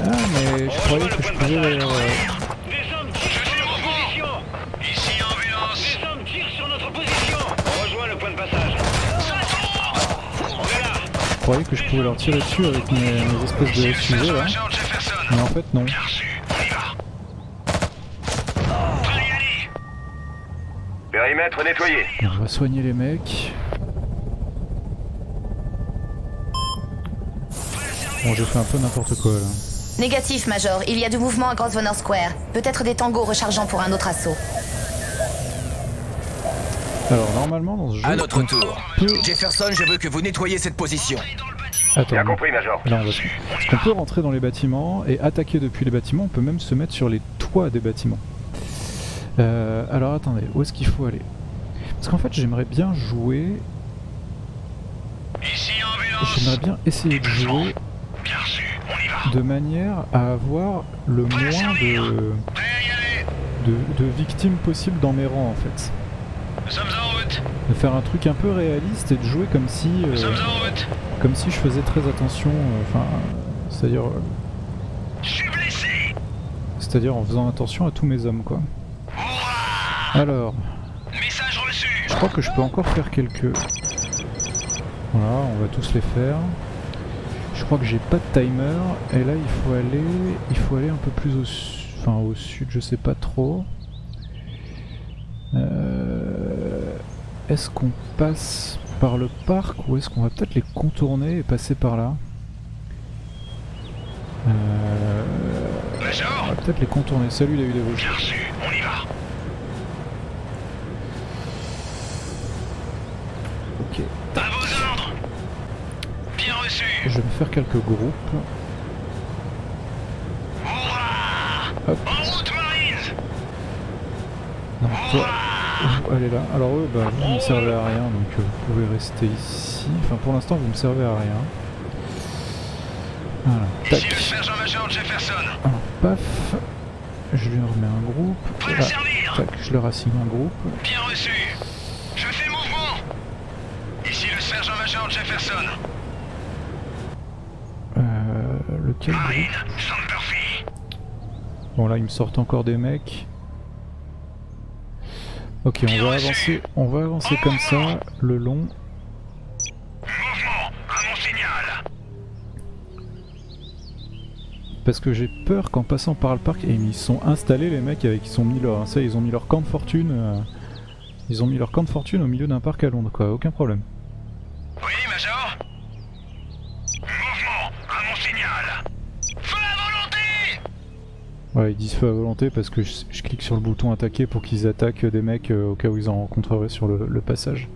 Ah mais je croyais que je pouvais... Des hommes tirent sur notre position. Ici, ambulance. Des hommes tirent sur notre position. On rejoint le point de passage. On est là. Je croyais que je pouvais leur tirer dessus avec mes espèces de fusées là. Major Jefferson. Mais en fait non. Bien sûr, on y va. Prêt à y aller. Périmètre nettoyé. On va soigner les mecs. Bon j'ai fait un peu n'importe quoi là. Négatif, Major. Il y a du mouvement à Grosvenor Square. Peut-être des tangos rechargeant pour un autre assaut. Alors normalement dans ce jeu... À notre on tour. peut- Jefferson, je veux que vous nettoyiez cette position. Attends, Bien compris, Major. là on va se... Parce qu'on peut rentrer dans les bâtiments et attaquer depuis les bâtiments, on peut même se mettre sur les toits des bâtiments. Alors attendez, où est-ce qu'il faut aller? Parce qu'en fait j'aimerais bien jouer... Ici, ambulance. J'aimerais bien essayer de jouer Bien sûr, on y va. de manière à avoir le moins Prêt à y aller. de victimes possibles dans mes rangs en fait. Nous sommes en route. De faire un truc un peu réaliste et de jouer comme si Nous sommes en route. je faisais très attention, c'est-à-dire Je suis blessé. en faisant attention à tous mes hommes quoi. Alors, crois que je peux encore faire quelques... Voilà, on va tous les faire. Je crois que j'ai pas de timer, et là il faut aller un peu plus au sud, je sais pas trop. Est-ce qu'on passe par le parc ou est-ce qu'on va peut-être les contourner et passer par là? On va peut-être les contourner. Salut David Evo. Bien reçu, on y va. Ok. À vos ordres. Bien reçu. Je vais me faire quelques groupes. Hurrah! Hop. En route, Marines. Non, toi, elle est là. Alors eux, bah, vous ne me servez à rien, donc vous pouvez rester ici. Enfin, pour l'instant, vous ne me servez à rien. Voilà. Tac. Ici le sergent-major Jefferson. Alors, paf. Je lui remets un groupe. Prêt à Là, servir. tac, je leur assigne un groupe. Bien reçu. Je fais mouvement. Ici le sergent-major Jefferson. Lequel groupe? Marine, Sandperfy. Bon, là, ils me sortent encore des mecs. Ok, on va avancer comme ça, le long. Mouvement, à mon signal. Parce que j'ai peur qu'en passant par le parc, et ils sont installés les mecs avec ils ont mis leur camp de fortune. Ils ont mis leur camp de fortune au milieu d'un parc à Londres, quoi, aucun problème. Oui, Major. Mouvement, à mon signal. Feu à volonté. Ouais, ils disent feu à volonté parce que je clique sur le bouton attaquer pour qu'ils attaquent des mecs au cas où ils en rencontreraient sur le passage.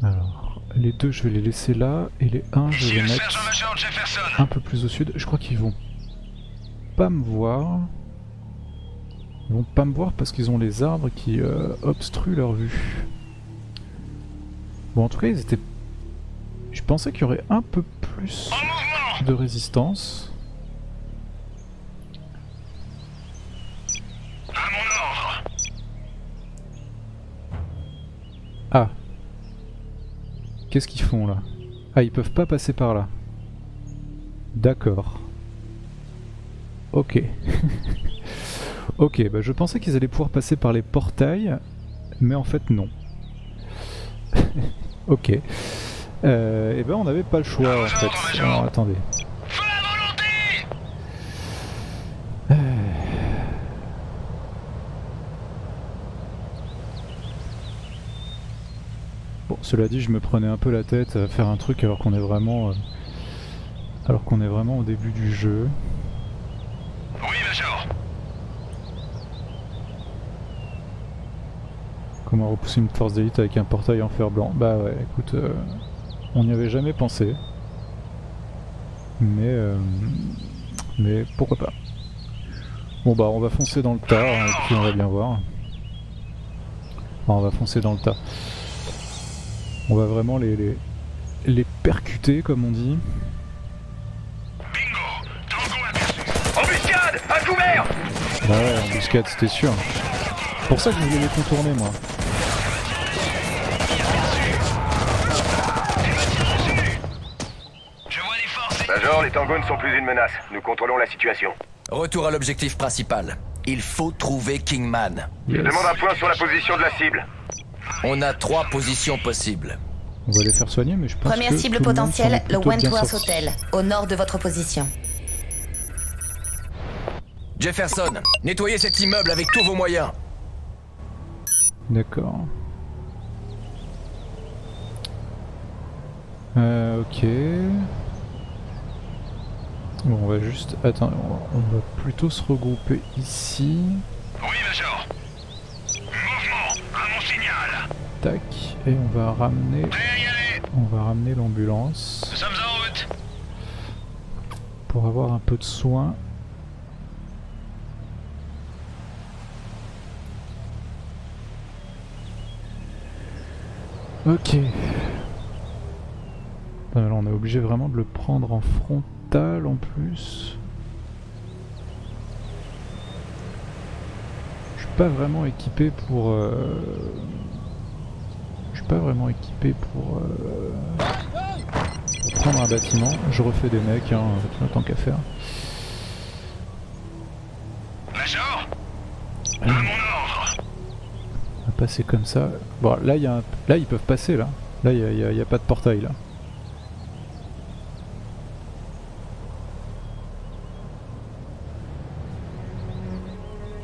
Alors, les deux je vais les laisser là, et les 1 je vais les mettre un peu plus au sud. Je crois qu'ils vont pas me voir. Ils vont pas me voir parce qu'ils ont les arbres qui obstruent leur vue. Bon, en tout cas, ils étaient... Je pensais qu'il y aurait un peu plus de résistance. Ah. Qu'est-ce qu'ils font là? Ah, ils peuvent pas passer par là. D'accord. Ok. Ok, bah je pensais qu'ils allaient pouvoir passer par les portails, mais en fait non. Ok. Et ben on n'avait pas le choix en fait. Alors attendez. Bon, cela dit, je me prenais un peu la tête à faire un truc alors qu'on est vraiment au début du jeu. Oui, Major. Comment repousser une force d'élite avec un portail en fer blanc? Bah ouais, écoute, on n'y avait jamais pensé. Mais pourquoi pas. Bon bah on va foncer dans le tas, hein, et puis on va bien voir. Enfin, on va foncer dans le tas. On va vraiment les percuter comme on dit. Bingo. Tango aperçu. Embuscade. À couvert. Bah ouais, embuscade c'était sûr. C'est pour ça que je voulais les contourner moi. Major, les tangos ne sont plus une menace. Nous contrôlons la situation. Retour à l'objectif principal. Il faut trouver Kingman. Yes. Demande un point sur la position de la cible. On a 3 positions possibles. On va les faire soigner, mais je pense Première que cible tout le monde potentielle, s'en est le plutôt bien Wentworth sorti. Hotel, au nord de votre position. Jefferson, nettoyez cet immeuble avec tous vos moyens. D'accord. Ok. Bon, on va juste... Attends, on va plutôt se regrouper ici. Oui, Major. Mouvement, à mon signal. Tac. Et on va ramener... Prêt à y aller. On va ramener l'ambulance. Nous sommes en route. Pour avoir un peu de soin. Ok. Alors on est obligé vraiment de le prendre en frontal en plus. Je suis pas vraiment équipé pour... Je suis pas vraiment équipé pour prendre un bâtiment. Je refais des mecs, hein, tant qu'à faire. Major. À mon ordre. On va passer comme ça. Bon, là, là ils peuvent passer, là. Là, il n'y a pas de portail, là.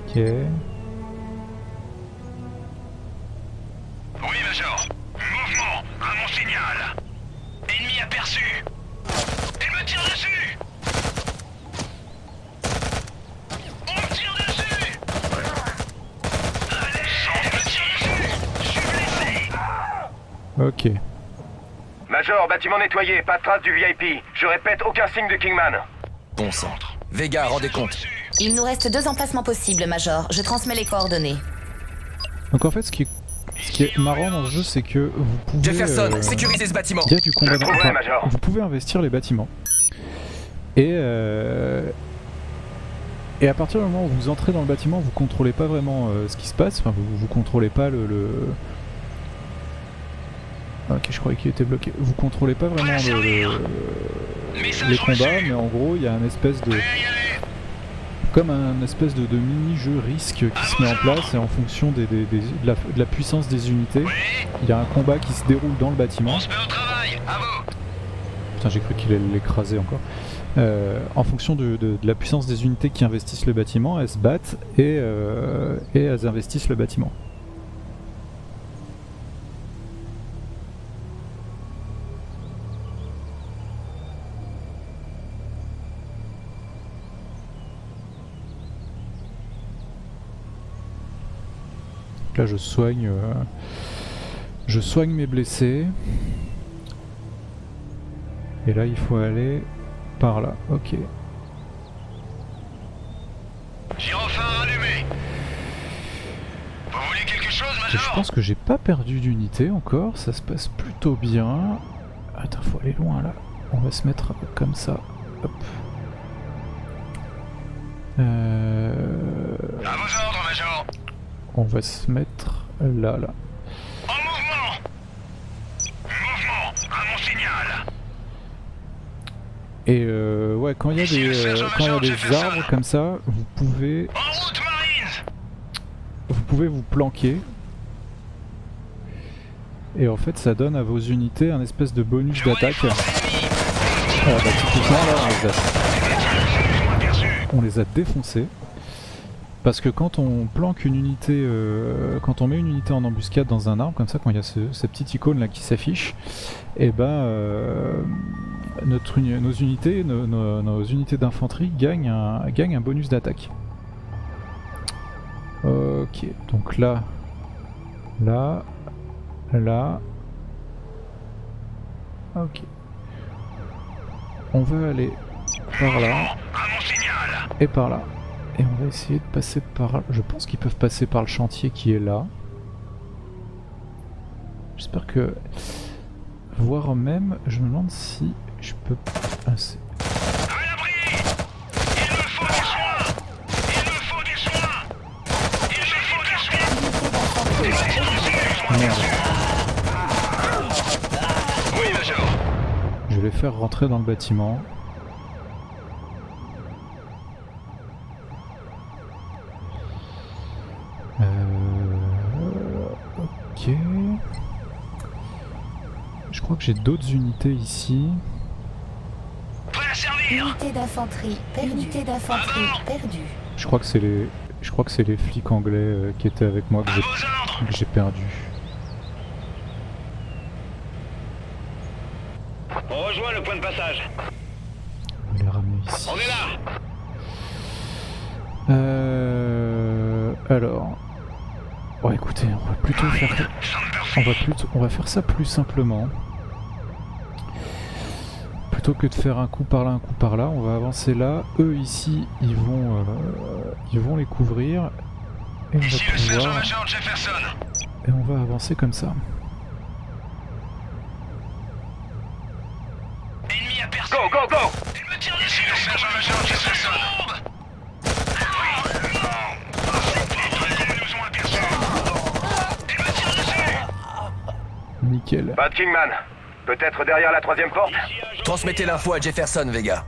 Ok. Oui, Major. Mouvement, à mon signal. Ennemi aperçu. Il me tire dessus. On me tire dessus. Allez, on me tire dessus. Je suis blessé. Ok. Major, bâtiment nettoyé, pas de trace du VIP. Je répète, aucun signe de Kingman. Bon sang. Vega, rendez compte. Il nous reste 2 emplacements possibles, Major. Je transmets les coordonnées. Donc en fait, ce qui est marrant dans ce jeu, c'est que vous pouvez... Jefferson, sécurisez ce bâtiment. Il y a du combat dans... trouverai, Major. Vous pouvez investir les bâtiments. Et à partir du moment où vous entrez dans le bâtiment, vous contrôlez pas vraiment ce qui se passe. Enfin, vous contrôlez pas le... Ok, je croyais qu'il était bloqué. Vous contrôlez pas vraiment les combats, mais en gros, il y a un espèce de... Comme un espèce de mini-jeu risque qui se met en place, et en fonction de la puissance des unités, il y a un combat qui se déroule dans le bâtiment. On se met au travail, à vous. Putain, j'ai cru qu'il allait l'écraser encore. En fonction de la puissance des unités qui investissent le bâtiment, elles se battent et elles investissent le bâtiment. Là je soigne mes blessés. Et là il faut aller par là, ok. Gyrophare allumé. Vous voulez quelque chose, Et Major? je pense que j'ai pas perdu d'unité encore, ça se passe plutôt bien. Attends, faut aller loin là. On va se mettre comme ça. Hop. À vos ordres, Major. On va se mettre là. En mouvement. Mouvement, à mon signal. Et ouais, quand il y a des arbres comme ça, vous pouvez En route, Marines. vous planquer. Et en fait, ça donne à vos unités un espèce de bonus d'attaque. Ah, bah, typiquement là, on les a défoncés. Parce que quand on planque une unité, quand on met une unité en embuscade dans un arbre, comme ça, quand il y a ces petites icônes là qui s'affichent, et ben nos unités d'infanterie gagnent un bonus d'attaque. Ok, donc là. Ok. On va aller par là et par là. Et on va essayer de passer par... Je pense qu'ils peuvent passer par le chantier qui est là. J'espère que... Voire même, je me demande si je peux... Ah, c'est... À l'abri. Il me faut des soins. Il me faut des soins. Il me faut des soins. Merde. Oui, Major. Je vais les faire rentrer dans le bâtiment. Ok. Je crois que j'ai d'autres unités ici. Prêt à servir. Unité d'infanterie perdue. Je crois que c'est les flics anglais qui étaient avec moi que À vos ordres. j'ai perdu. On rejoint le point de passage. On va les ramener ici. On est là. Alors... Bon écoutez, on va plutôt faire... On va faire ça plus simplement. Plutôt que de faire un coup par là, un coup par là, on va avancer là. Eux ici, ils vont les couvrir. Et on va Ici le sergent pouvoir... Major Jefferson. Et on va avancer comme ça. Ennemi aperçu. Go, go, go. Il me tire dessus. Le sergent Major Jefferson. Nickel. Pas de Kingman. Peut-être derrière la 3e porte? Transmettez l'info à Jefferson, Vega.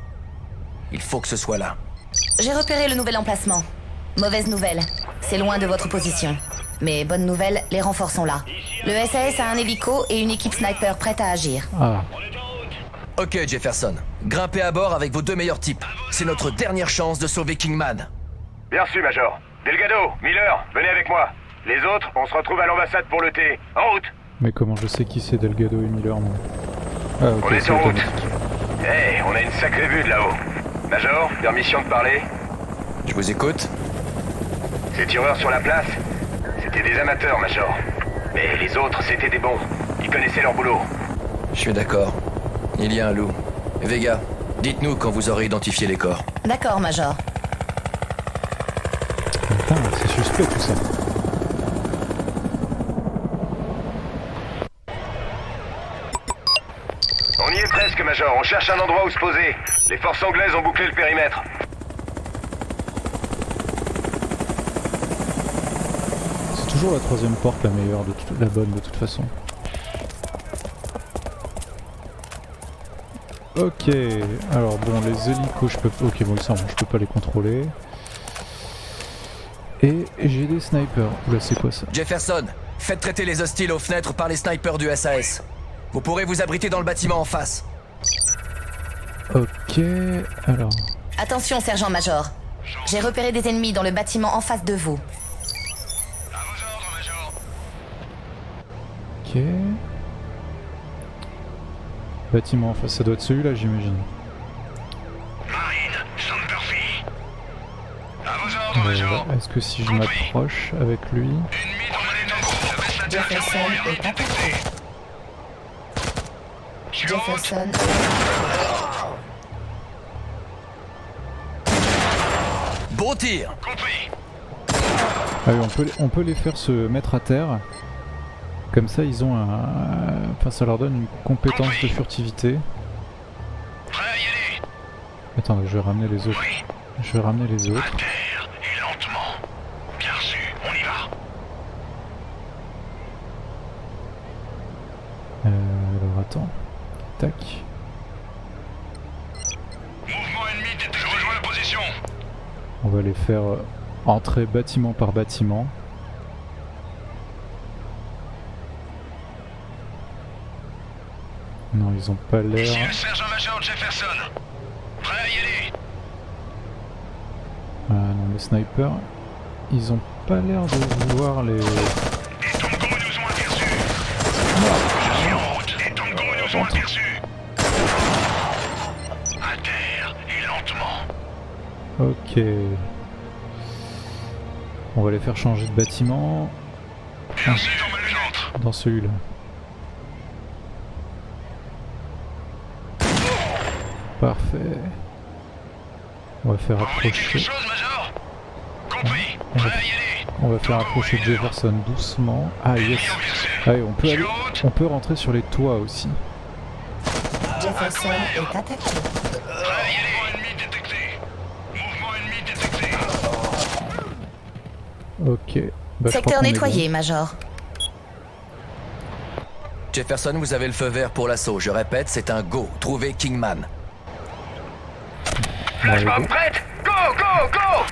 Il faut que ce soit là. J'ai repéré le nouvel emplacement. Mauvaise nouvelle. C'est loin de votre position. Mais bonne nouvelle, les renforts sont là. Le SAS a un hélico et une équipe sniper prête à agir. Ah, On est en route. Ok, Jefferson. Grimpez à bord avec vos 2 meilleurs types. C'est notre dernière chance de sauver Kingman. Bien reçu, Major. Delgado, Miller, venez avec moi. Les autres, on se retrouve à l'ambassade pour le thé. En route. mais comment je sais qui c'est Delgado et Miller, moi? Ah, ok, On est c'est en route. automatique. Hey, on a une sacrée vue de là-haut. Major, permission de parler? Je vous écoute. Ces tireurs sur la place, c'était des amateurs, Major. Mais les autres, c'était des bons. Ils connaissaient leur boulot. Je suis d'accord. Il y a un loup. Vega, dites-nous quand vous aurez identifié les corps. D'accord, Major. Putain, c'est suspect tout ça. On y est presque, Major. On cherche un endroit où se poser. Les forces anglaises ont bouclé le périmètre. C'est toujours la troisième porte la meilleure, la bonne de toute façon. Ok, alors bon, les hélicos, je peux... Ok, bon, ça, je peux pas les contrôler. Et j'ai des snipers. Oula, c'est quoi ça? Jefferson, faites traiter les hostiles aux fenêtres par les snipers du SAS. Vous pourrez vous abriter dans le bâtiment en face. Ok, alors... Attention, sergent-major. J'ai repéré des ennemis dans le bâtiment en face de vous. À vos ordres, Major. Ok... Bâtiment en face, ça doit être celui-là, j'imagine. Marine, Sanderfi. À vos ordres, Major. Est-ce que si je m'approche avec lui... Ennemi dans la détente. Ça baisse la Jefferson direction. est attaqué. Je suis en route. Jefferson. Beau tir. Compris. Ah oui, on peut les faire se mettre à terre. Comme ça, ils ont un... Enfin, ça leur donne une compétence de furtivité. Prêt à y aller. Attends, je vais ramener les autres. Oui. Je vais ramener les À autres. terre et lentement. Bien reçu. On y va. Alors attends. Tac. Mouvement ennemi détecté. Je rejoins la position. On va les faire entrer bâtiment par bâtiment. Non, ils ont pas l'air... Ici le sergent-major Jefferson. Prêt à y aller. Ah non, les snipers, ils ont pas l'air de vouloir les... Les Tongos nous ont aperçus. Je suis en route. Les Tongos nous ont aperçus. À terre et lentement. Ok. On va les faire changer de bâtiment Merci dans le centre. dans celui-là. Parfait. On va faire Vous voulez quelque approcher... chose, Major? Compris. On va- Prêt à y aller. On va faire approcher Jefferson doucement. Ah yes. Ah oui, on peut rentrer sur les toits aussi. Jefferson est attaqué. Prêt à y aller. Mouvement ennemi détecté. Mouvement ennemi détecté. Ok. Bah, je crois Secteur qu'on est nettoyé, Major. Jefferson, vous avez le feu vert pour l'assaut. Je répète, c'est un go. Trouvez Kingman. bon. Flashbomb prête. Go, go, go.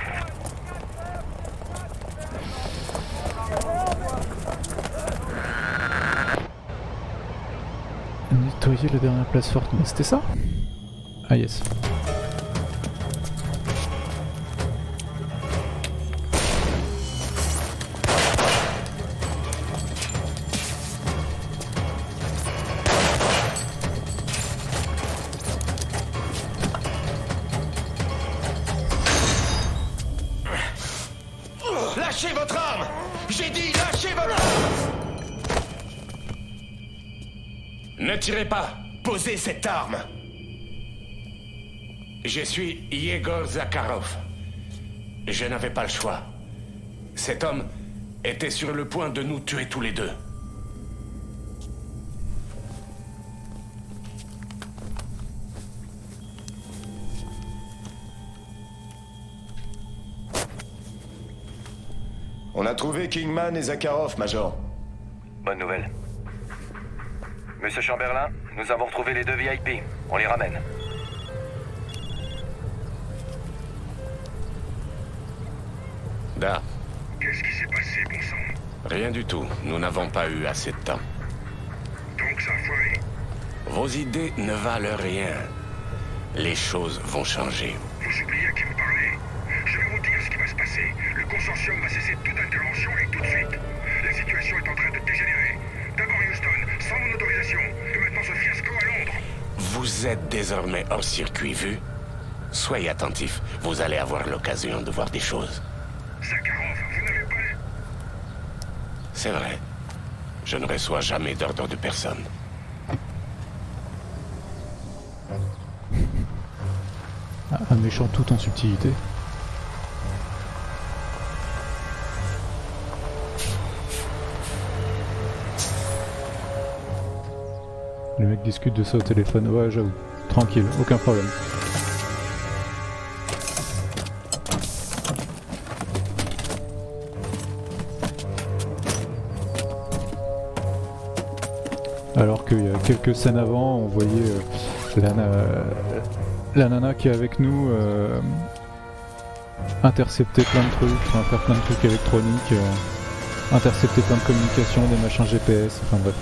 Nettoyer la dernière place forte, mais c'était ça? Ah yes. Lâchez votre arme! J'ai dit lâchez votre arme! Ne tirez pas! Posez cette arme! Je suis Yegor Zakharov. Je n'avais pas le choix. Cet homme était sur le point de nous tuer tous les deux. On a trouvé Kingman et Zakharov, Major. Bonne nouvelle. Monsieur Chamberlain, nous avons retrouvé les 2 VIP. On les ramène. Da. Qu'est-ce qui s'est passé, bon sang? Rien du tout. Nous n'avons pas eu assez de temps. Donc ça a foiré. Vos idées ne valent rien. Les choses vont changer. Vous oubliez à qui vous parlez. Je vais vous dire ce qui va se passer. Le consortium va cesser toute intervention et tout de suite. La situation est en train de dégénérer. D'abord Houston, sans mon autorisation. Et maintenant ce fiasco à Londres. Vous êtes désormais hors circuit vu. Soyez attentifs. Vous allez avoir l'occasion de voir des choses. Zakharov, vous n'avez pas... C'est vrai. Je ne reçois jamais d'ordre de personne. Un méchant tout en subtilité. Le mec discute de ça au téléphone. Ouais, j'avoue. Tranquille, aucun problème. Alors qu'il y a quelques scènes avant, on voyait la nana qui est avec nous intercepter plein de trucs, enfin, faire plein de trucs électroniques, intercepter plein de communications, des machins GPS, enfin bref.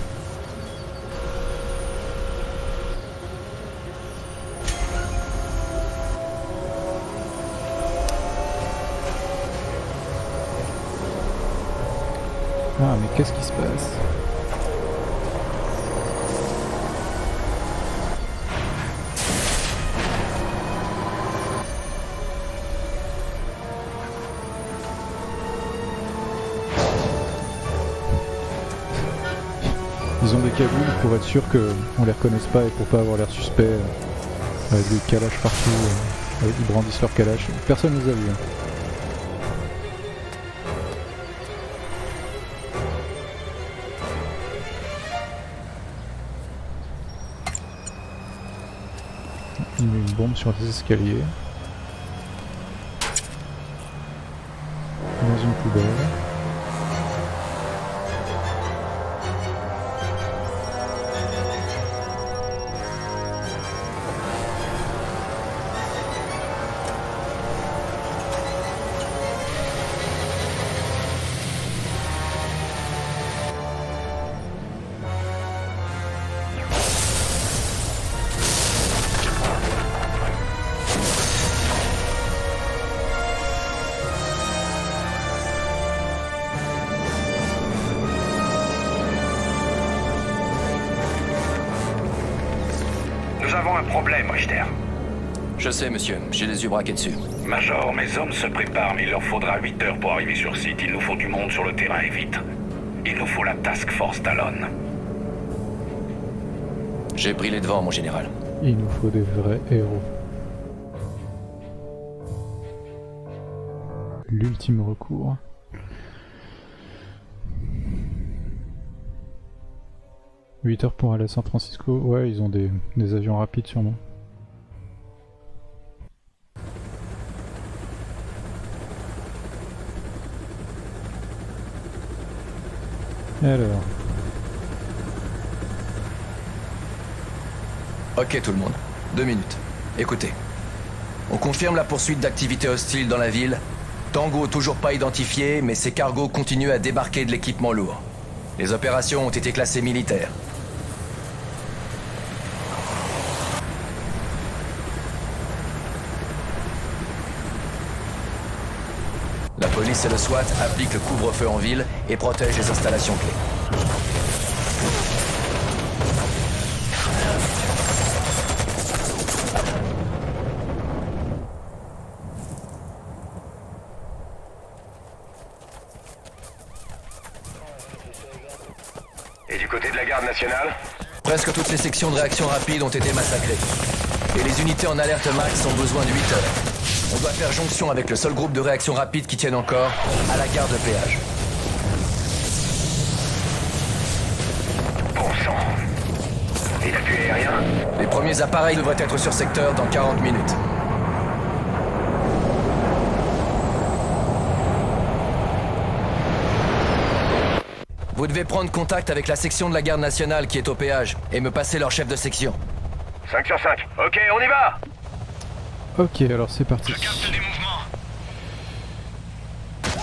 Ah mais qu'est-ce qui se passe ? Ils ont des cagoules pour être sûr qu'on les reconnaisse pas et pour pas avoir l'air suspect avec des calaches partout, ils brandissent leurs calaches. Personne les a vus. Il met une bombe sur les escaliers. Dans une poubelle. Nous avons un problème, Richter. Je sais, monsieur. J'ai les yeux braqués dessus. Major, mes hommes se préparent, mais il leur faudra 8 heures pour arriver sur site. Il nous faut du monde sur le terrain et vite. Il nous faut la Task Force Talon. J'ai pris les devants, mon général. Il nous faut des vrais héros. L'ultime recours. « 8 heures pour aller à San Francisco ». Ouais, ils ont des avions rapides sûrement. Alors... Ok tout le monde, 2 minutes. Écoutez. On confirme la poursuite d'activités hostiles dans la ville. Tango toujours pas identifié, mais ses cargos continuent à débarquer de l'équipement lourd. Les opérations ont été classées militaires. La police et le SWAT appliquent le couvre-feu en ville et protègent les installations clés. Et du côté de la garde nationale? Presque toutes les sections de réaction rapide ont été massacrées. Et les unités en alerte max ont besoin de 8 heures. On doit faire jonction avec le seul groupe de réaction rapide qui tienne encore, à la gare de péage. Bon sang. Et l'appui aérien? Les premiers appareils devraient être sur secteur dans 40 minutes. Vous devez prendre contact avec la section de la garde nationale qui est au péage et me passer leur chef de section. 5 sur 5. Ok, on y va! Ok, alors c'est parti. Je capte des mouvements.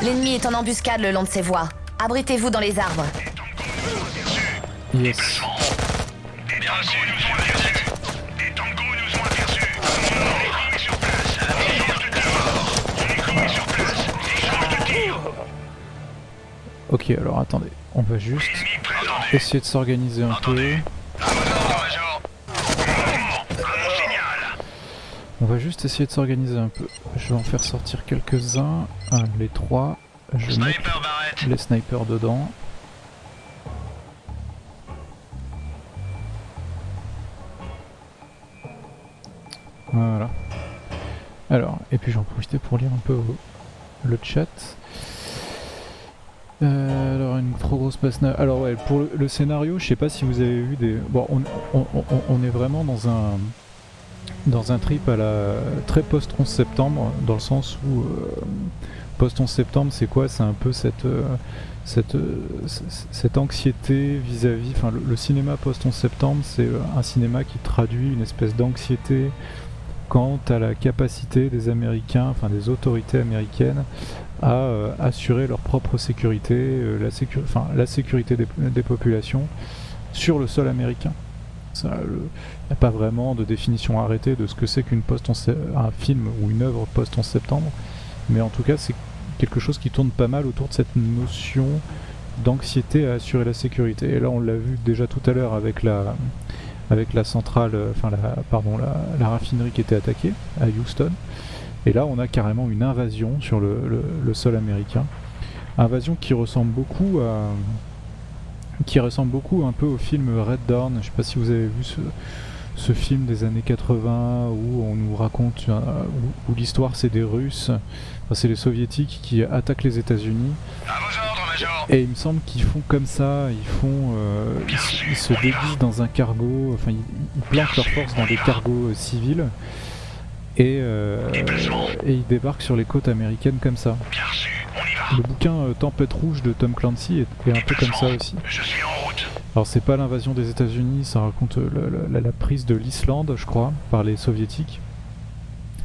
L'ennemi est en embuscade le long de ses voies. Abritez-vous dans les arbres. Yes. Des tangos nous ont aperçus. Des tangos nous ont aperçus. On est sur place. Échange de tir. On est sur place. Échange de tir. Ok, alors attendez, on va juste essayer de s'organiser un peu. On va juste essayer de s'organiser un peu. Je vais en faire sortir quelques-uns. Les 3. Je mets les snipers dedans. Voilà. Alors, et puis j'en profitais pour lire un peu le chat. Alors une trop grosse passe. Alors ouais, pour le scénario, je sais pas si vous avez vu des. Bon, on est vraiment dans un trip à la très post 11 septembre, dans le sens où post 11 septembre, c'est quoi? C'est un peu cette anxiété vis-à-vis. Enfin, le cinéma post 11 septembre, c'est un cinéma qui traduit une espèce d'anxiété quant à la capacité des Américains, enfin des autorités américaines, à assurer leur propre sécurité, la sécurité des populations sur le sol américain. Il n'y a pas vraiment de définition arrêtée de ce que c'est un film ou une œuvre post-11 septembre, mais en tout cas c'est quelque chose qui tourne pas mal autour de cette notion d'anxiété à assurer la sécurité. Et là on l'a vu déjà tout à l'heure avec la centrale, la raffinerie qui était attaquée à Houston. Et là on a carrément une invasion sur le sol américain. Invasion qui ressemble beaucoup un peu au film Red Dawn. Je sais pas si vous avez vu ce film des années 80 où on nous raconte où l'histoire c'est des Russes, enfin, c'est les Soviétiques qui attaquent les États-Unis. Et il me semble qu'ils font comme ça, ils se déguisent dans un cargo, enfin ils planquent leurs forces dans des cargos civils et ils débarquent sur les côtes américaines comme ça. Le bouquin Tempête Rouge de Tom Clancy est un peu comme ça aussi. Alors c'est pas l'invasion des États-Unis, ça raconte la prise de l'Islande, je crois, par les Soviétiques.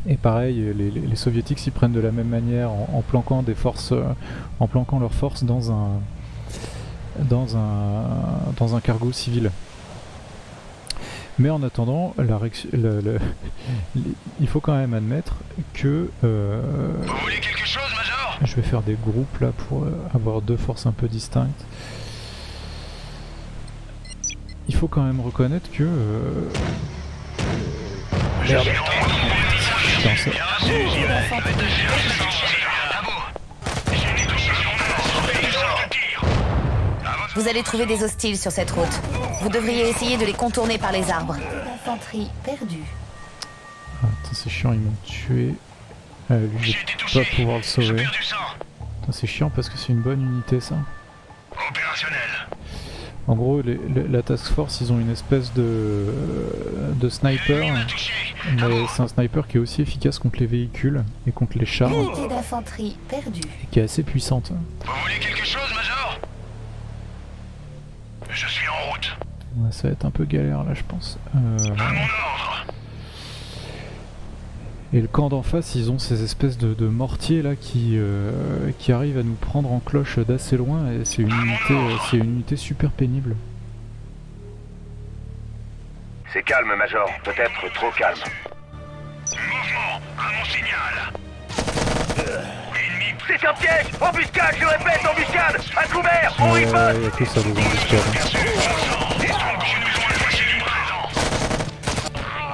Et pareil, les Soviétiques s'y prennent de la même manière en planquant des forces, en planquant leurs forces dans un cargo civil. Mais en attendant, il faut quand même admettre que Vous voulez quelque chose, Major? je vais faire des groupes là pour avoir deux forces un peu distinctes. Il faut quand même reconnaître que merde. Putain, ça... Vous allez trouver des hostiles sur cette route. Vous devriez essayer de les contourner par les arbres. Infanterie perdue. Ah, c'est chiant, ils m'ont tué. Lui, je vais pas pouvoir le sauver. C'est chiant parce que c'est une bonne unité ça. Opérationnel. En gros, la task force, ils ont une espèce de sniper, mais c'est un sniper qui est aussi efficace contre les véhicules et contre les chars. Unité d'infanterie perdue. Et qui est assez puissante. Vous voulez quelque chose, Major? Je suis en route. Ouais, ça va être un peu galère là, je pense. À mon ordre. Et le camp d'en face, ils ont ces espèces de mortiers là qui arrivent à nous prendre en cloche d'assez loin, et c'est une unité super pénible. C'est calme, Major. Peut-être trop calme. Mouvement, à mon signal. Ennemi. C'est un piège. Embuscade, je répète, embuscade. À couvert, on riposte. Il y a que ça, des embuscades. Des tangos nous ont aperçus du présent.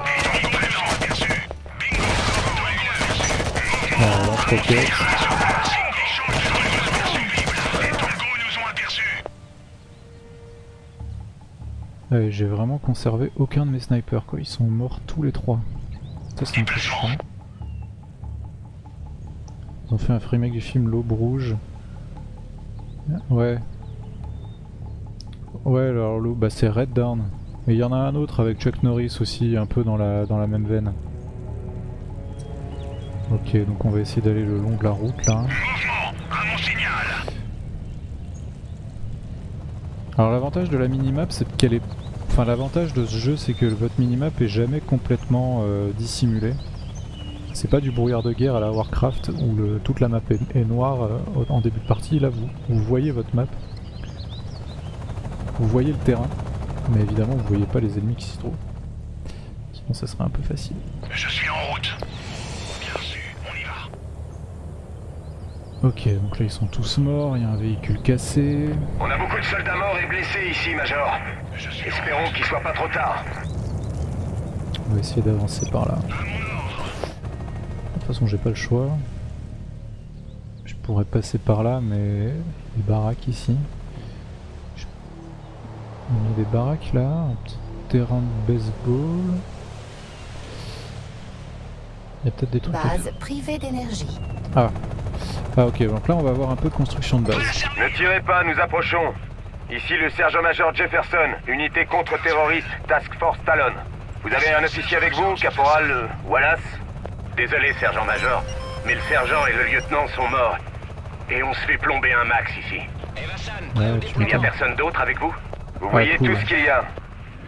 Des tangos nous ont aperçus. Bingo. Voilà, lance-roquette. J'ai vraiment conservé aucun de mes snipers quoi, ils sont morts tous les trois. Ça c'est un peu chiant. Ils ont fait un remake du film L'Aube Rouge. Ouais. Ouais alors l'Aube, bah c'est Red Dawn. Mais il y en a un autre avec Chuck Norris aussi, un peu dans la même veine. Ok, donc on va essayer d'aller le long de la route là. Alors l'avantage de la minimap c'est qu'elle est... Enfin l'avantage de ce jeu c'est que votre minimap est jamais complètement dissimulé. c'est pas du brouillard de guerre à la Warcraft où toute la map est noire en début de partie. Là vous voyez votre map, vous voyez le terrain, mais évidemment vous voyez pas les ennemis qui s'y trouvent. Sinon ça serait un peu facile. Je suis en route. Bien sûr, on y va. Ok, donc là ils sont tous morts, il y a un véhicule cassé. On a beaucoup de soldats morts et blessés ici, Major. Espérons qu'il soit pas trop tard. On va essayer d'avancer par là. De toute façon j'ai pas le choix. Je pourrais passer par là, mais les baraques ici. On a des baraques là, un petit terrain de baseball. Il y a peut-être des trucs. Base privée d'énergie. Ah ok, donc là on va avoir un peu de construction de base. Ne tirez pas, nous approchons. Ici le sergent-major Jefferson, unité contre-terroriste, Task Force Talon. Vous avez un officier avec vous, caporal Wallace? Désolé, sergent-major, mais le sergent et le lieutenant sont morts. Et on se fait plomber un max ici. Ouais, tu Il n'y a m'étonnes. personne d'autre avec vous? Vous voyez cool. tout ce qu'il y a.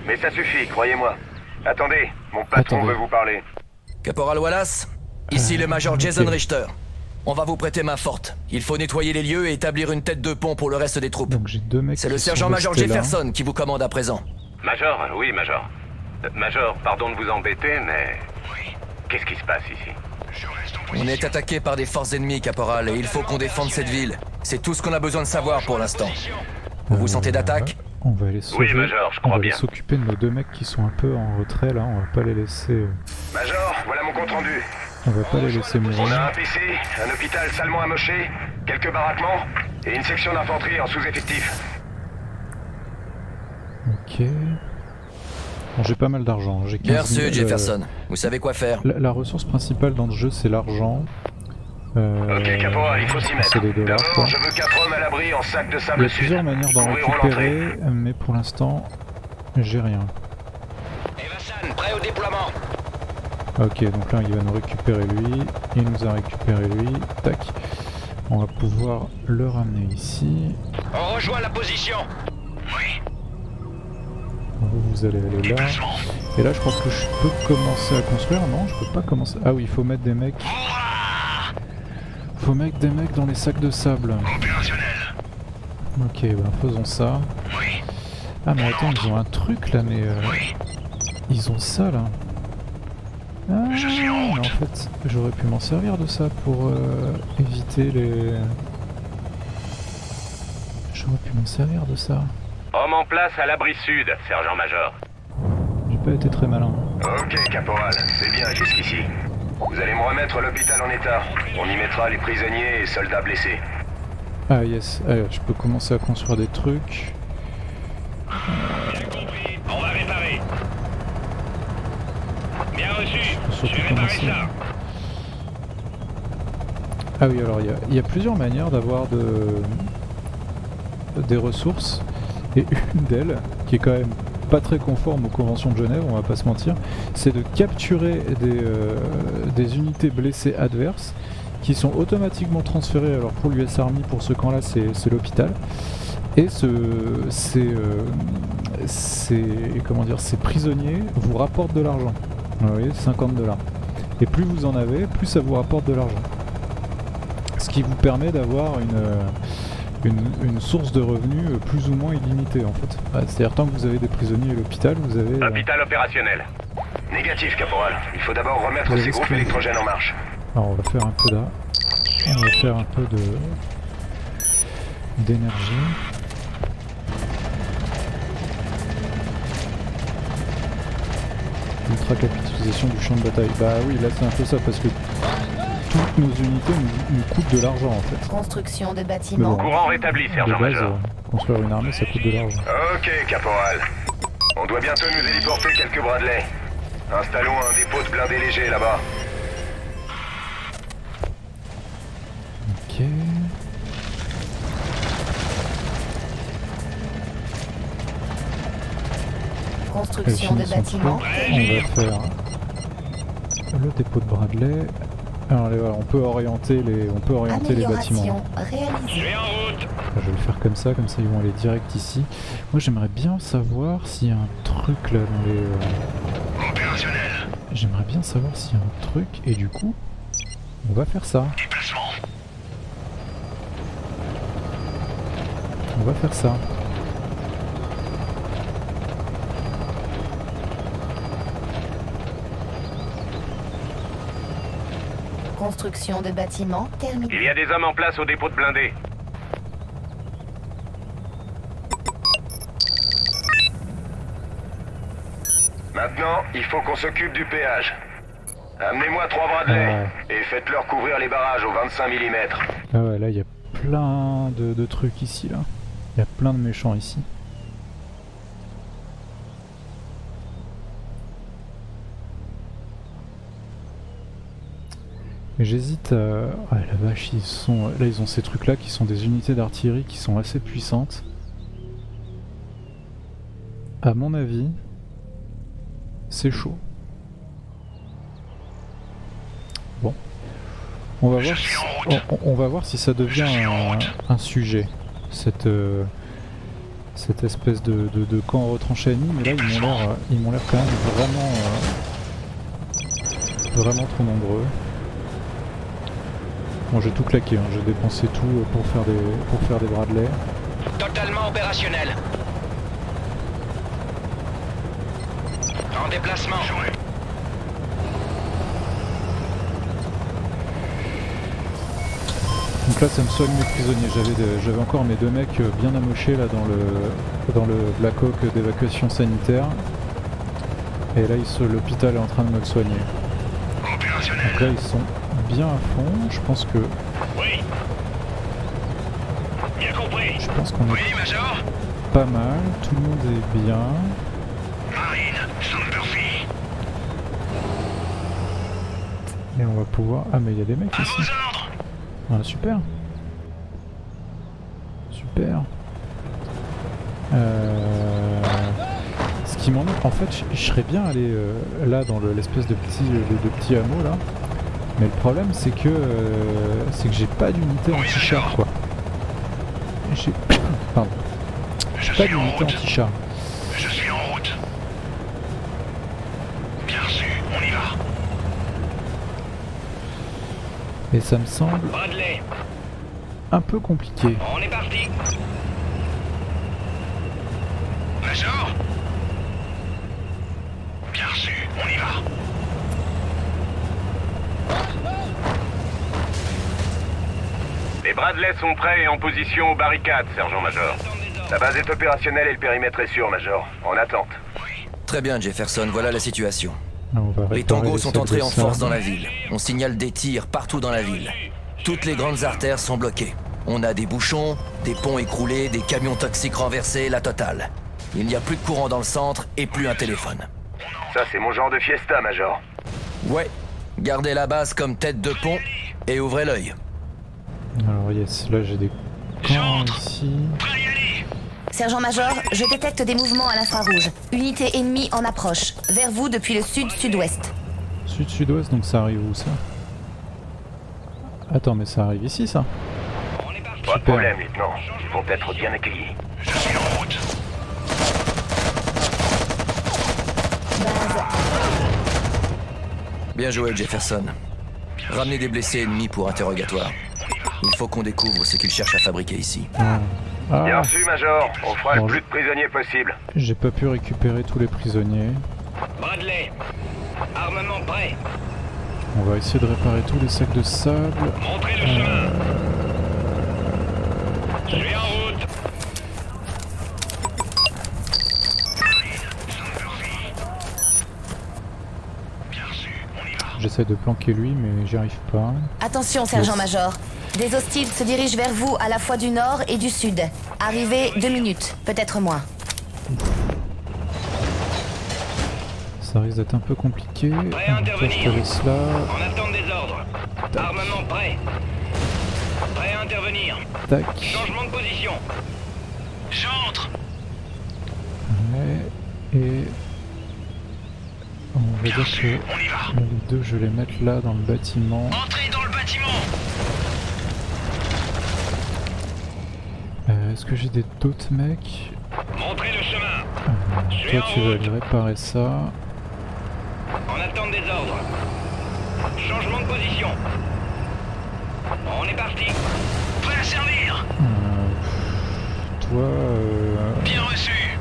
Mais ça suffit, croyez-moi. Attendez, mon patron Attendez. veut vous parler. Caporal Wallace, ici le Major Jason Richter. On va vous prêter main forte. Il faut nettoyer les lieux et établir une tête de pont pour le reste des troupes. Donc j'ai deux mecs. C'est le qui sont sergent-major restés là. Jefferson qui vous commande à présent. Major, oui, Major. Major, pardon de vous embêter, mais... Qu'est-ce qui se passe ici? On est attaqué par des forces ennemies, caporal, et il faut qu'on défende cette ville. C'est tout ce qu'on a besoin de savoir pour l'instant. Vous vous sentez d'attaque? On va aller sauver. Oui, Major, je on crois va aller bien. s'occuper de nos deux mecs qui sont un peu en retrait là. On va pas les laisser. Major, voilà mon compte-rendu. On va pas les laisser On a mourir. un PC, un hôpital salement amoché, quelques baraquements et une section d'infanterie en sous-effectif. Ok. Bon, j'ai pas mal d'argent. J'ai 15 Bien 000, sûr, Jefferson. Vous savez quoi faire. La ressource principale dans le jeu c'est l'argent. Ok, caporal, il faut s'y mettre. C'est des dollars quoi. D'abord, je veux 4 hommes à l'abri en sac de Il y sable a sud. plusieurs manières d'en Couvriront récupérer, mais pour l'instant j'ai rien. Evasan, prêt au déploiement. Ok, donc là il va nous récupérer lui, il nous a récupéré lui, tac. On va pouvoir le ramener ici. On rejoint la position. Vous allez aller là. Et là je pense que je peux commencer à construire. Non, je peux pas commencer. Ah oui, il faut mettre des mecs. Faut mettre des mecs dans les sacs de sable. Ok, ben faisons ça. Ah mais attends, ils ont un truc là, mais ils ont ça là. Ah, mais en fait, j'aurais pu m'en servir de ça pour éviter les... J'aurais pu m'en servir de ça. Homme en place à l'abri sud, sergent-major. J'ai pas été très malin. Ok, caporal, c'est bien jusqu'ici. Vous allez me remettre l'hôpital en état. On y mettra les prisonniers et soldats blessés. Ah yes, allez, je peux commencer à construire des trucs. Bien compris, on va réparer. Bien reçu, Je peux surtout je vais réparer commencer. ça. Ah oui, alors il y a plusieurs manières d'avoir des ressources. Et une d'elles, qui est quand même pas très conforme aux conventions de Genève, on va pas se mentir, c'est de capturer des unités blessées adverses qui sont automatiquement transférées. Alors pour l'US Army, pour ce camp-là, c'est l'hôpital. Et ces prisonniers vous rapportent de l'argent. Vous voyez, 50$. Et plus vous en avez, plus ça vous rapporte de l'argent. Ce qui vous permet d'avoir une source de revenus plus ou moins illimitée en fait. C'est-à-dire tant que vous avez des prisonniers à l'hôpital, vous avez... Hôpital opérationnel. Négatif, caporal. Il faut d'abord remettre Vous ces avez groupes ce que- électrogènes en marche. Alors on va faire un peu là. On va faire un peu d'énergie. Ultra-capitalisation du champ de bataille. Bah oui, là c'est un peu ça parce que toutes nos unités nous coûtent de l'argent en fait. Construction de Mais bâtiments. bon, Courant rétabli, de base, sergent-major. construire une armée ça coûte de l'argent. Ok, caporal. On doit bientôt nous héliporter quelques Bradley. Installons un dépôt de blindés légers là-bas. Ok. Construction de Elles sont bâtiments. prêtes. On va faire le dépôt de Bradley. Alors là, voilà, on peut orienter les bâtiments. Amélioration réalisée. Je vais en route. Je vais le faire comme ça ils vont aller direct ici. Moi j'aimerais bien savoir s'il y a un truc là dans les... j'aimerais bien savoir s'il y a un truc, et du coup, on va faire ça. On va faire ça. Construction de bâtiments terminée. Il y a des hommes en place au dépôt de blindés. Maintenant, il faut qu'on s'occupe du péage. Amenez-moi 3 Bradley et faites-leur couvrir les barrages au 25 mm. Ah ouais, là il y a plein de trucs ici là. Il y a plein de méchants ici. Mais j'hésite à... Ah la vache, ils sont... Là ils ont ces trucs là qui sont des unités d'artillerie qui sont assez puissantes. À mon avis, c'est chaud. Bon. On va voir si, on va voir si ça devient un sujet. Cette espèce de camp retranché ennemi, mais là ils m'ont l'air quand même vraiment trop nombreux. Bon, j'ai tout claqué, hein. J'ai dépensé tout pour faire des Bradley. Totalement opérationnel. En déplacement. Donc là ça me soigne mes prisonniers, j'avais encore mes 2 mecs bien amochés là dans le Black Hawk d'évacuation sanitaire. Et là l'hôpital est en train de me le soigner. Donc là ils sont bien à fond, je pense que... Oui. Bien compris. Je pense qu'on est Major. pas mal, tout le monde est bien. Marine, Sunburfy. Et on va pouvoir... Ah mais il y a des mecs ici. Ah super. Super. Ce qui m'ennuie, en fait, je serais bien allé là dans l'espèce de petit hameau là. Mais le problème c'est que j'ai pas d'unité anti-char quoi. J'ai pardon. J'ai pas d'unité anti-char. Je suis en route. Bien reçu, on y va. Et ça me semble Bradley, un peu compliqué. on est parti. Major. Bien reçu, on y va. Les Bradley sont prêts et en position aux barricades, sergent-major. La base est opérationnelle et le périmètre est sûr, major. En attente. Très bien, Jefferson, voilà la situation. Les Tango tangos sont entrés en force dans la ville. On signale des tirs partout dans la ville. Toutes les grandes artères sont bloquées. On a des bouchons, des ponts écroulés, des camions toxiques renversés, la totale. Il n'y a plus de courant dans le centre et plus un téléphone. Ça, c'est mon genre de fiesta, major. Ouais, gardez la base comme tête de pont et ouvrez l'œil. Alors yes, là j'ai des camps ici. Sergent-major, je détecte des mouvements à l'infrarouge. Unité ennemie en approche. Vers vous depuis le sud-sud-ouest. Sud-sud-ouest, donc ça arrive où ça? Attends, mais ça arrive ici ça? Pas de problème, lieutenant. Ils vont être bien accueillis. Je suis en route. Bien joué, Jefferson. Ramenez des blessés ennemis pour interrogatoire. Il faut qu'on découvre ce qu'ils cherchent à fabriquer ici. Bien reçu, major. On fera le plus de prisonniers possible. J'ai pas pu récupérer tous les prisonniers. Bradley, armement prêt. On va essayer de réparer tous les sacs de sable. Montrez le chemin. Je suis en route. J'essaie de planquer lui, mais j'y arrive pas. Attention, sergent-major. Des hostiles se dirigent vers vous à la fois du nord et du sud. Arrivez 2 minutes, peut-être moins. Ça risque d'être un peu compliqué. Prêt à intervenir. Je te laisse là. En attente des ordres. Armement prêt. Prêt à intervenir. Tac. Changement de position. J'entre. Ouais. Et... on va dire que les deux, je vais les mettre là dans le bâtiment. Entrez dans le bâtiment. Est-ce que j'ai d'autres mecs? Montrez le chemin. Toi, tu vas aller réparer ça. En attente des ordres. Changement de position. On est parti. Prêt à servir. Toi... Bien reçu.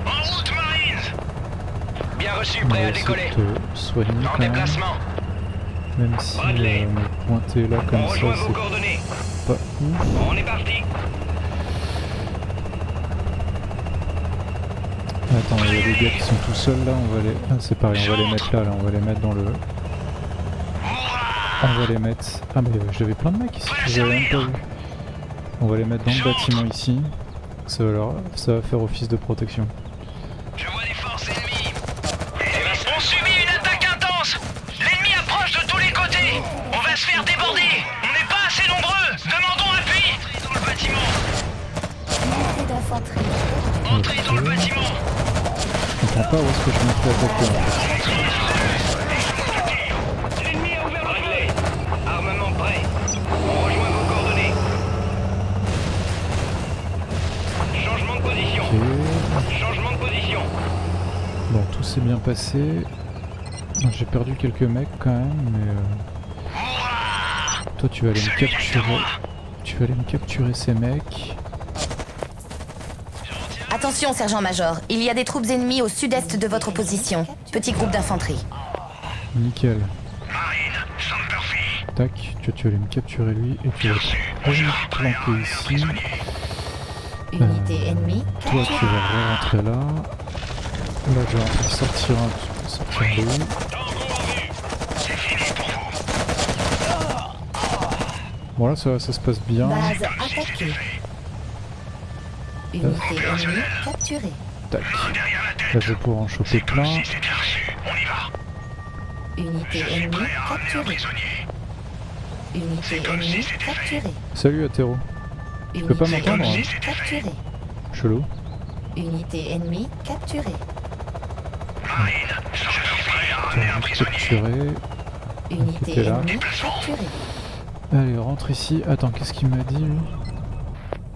En route, Marines. Bien reçu, prêt à décoller. te soigner En quand même. déplacement. Même si Bradley. me pointer là comme On ça, rejoint vos c'est coordonnées. pas ouf. On est parti. Attends, il y a des gars qui sont tout seuls là, on va les... Ah, c'est pareil, on va les mettre là, on va les mettre dans le... On va les mettre... Ah mais j'avais plein de mecs ici, j'avais même pas vu. On va les mettre dans le bâtiment ici. Ça va faire office de protection. Je vois des forces ennemies. On subit une attaque intense. L'ennemi approche de tous les côtés. On va se faire déborder. On n'est pas assez nombreux. Demandons appui. Dans le bâtiment. Unité d'infanterie. Entrez dans le bâtiment. Je comprends pas où est-ce que je me fais attaquer en fait. L'ennemi a ouvert le feu. Armement prêt. On rejoint vos coordonnées. Changement de position. Ok. Changement de position. Bon, tout s'est bien passé. J'ai perdu quelques mecs quand même, mais... Toi tu vas aller me capturer. Tu vas aller me capturer ces mecs. Attention, sergent-major. Il y a des troupes ennemies au sud-est de votre position. Petit groupe d'infanterie. Nickel. Tac, tu vas aller me capturer lui et tu vas te planquer ici. Unité ennemie. Toi tu vas rentrer là. Là je vais en train de sortir un, tu peux sortir lui. Bon là ça se passe bien. Base attaquée. Unité ennemie capturée. Tac. Là je vais pouvoir en choper plein. Unité ennemie capturée. Unité ennemie capturée. Salut Atero. Tu peux pas m'entendre hein? Capturée. Chelou. Unité ennemie capturée. Capturé. Unité T'es là. ennemie capturée. Allez, rentre ici. Attends, qu'est-ce qu'il m'a dit lui?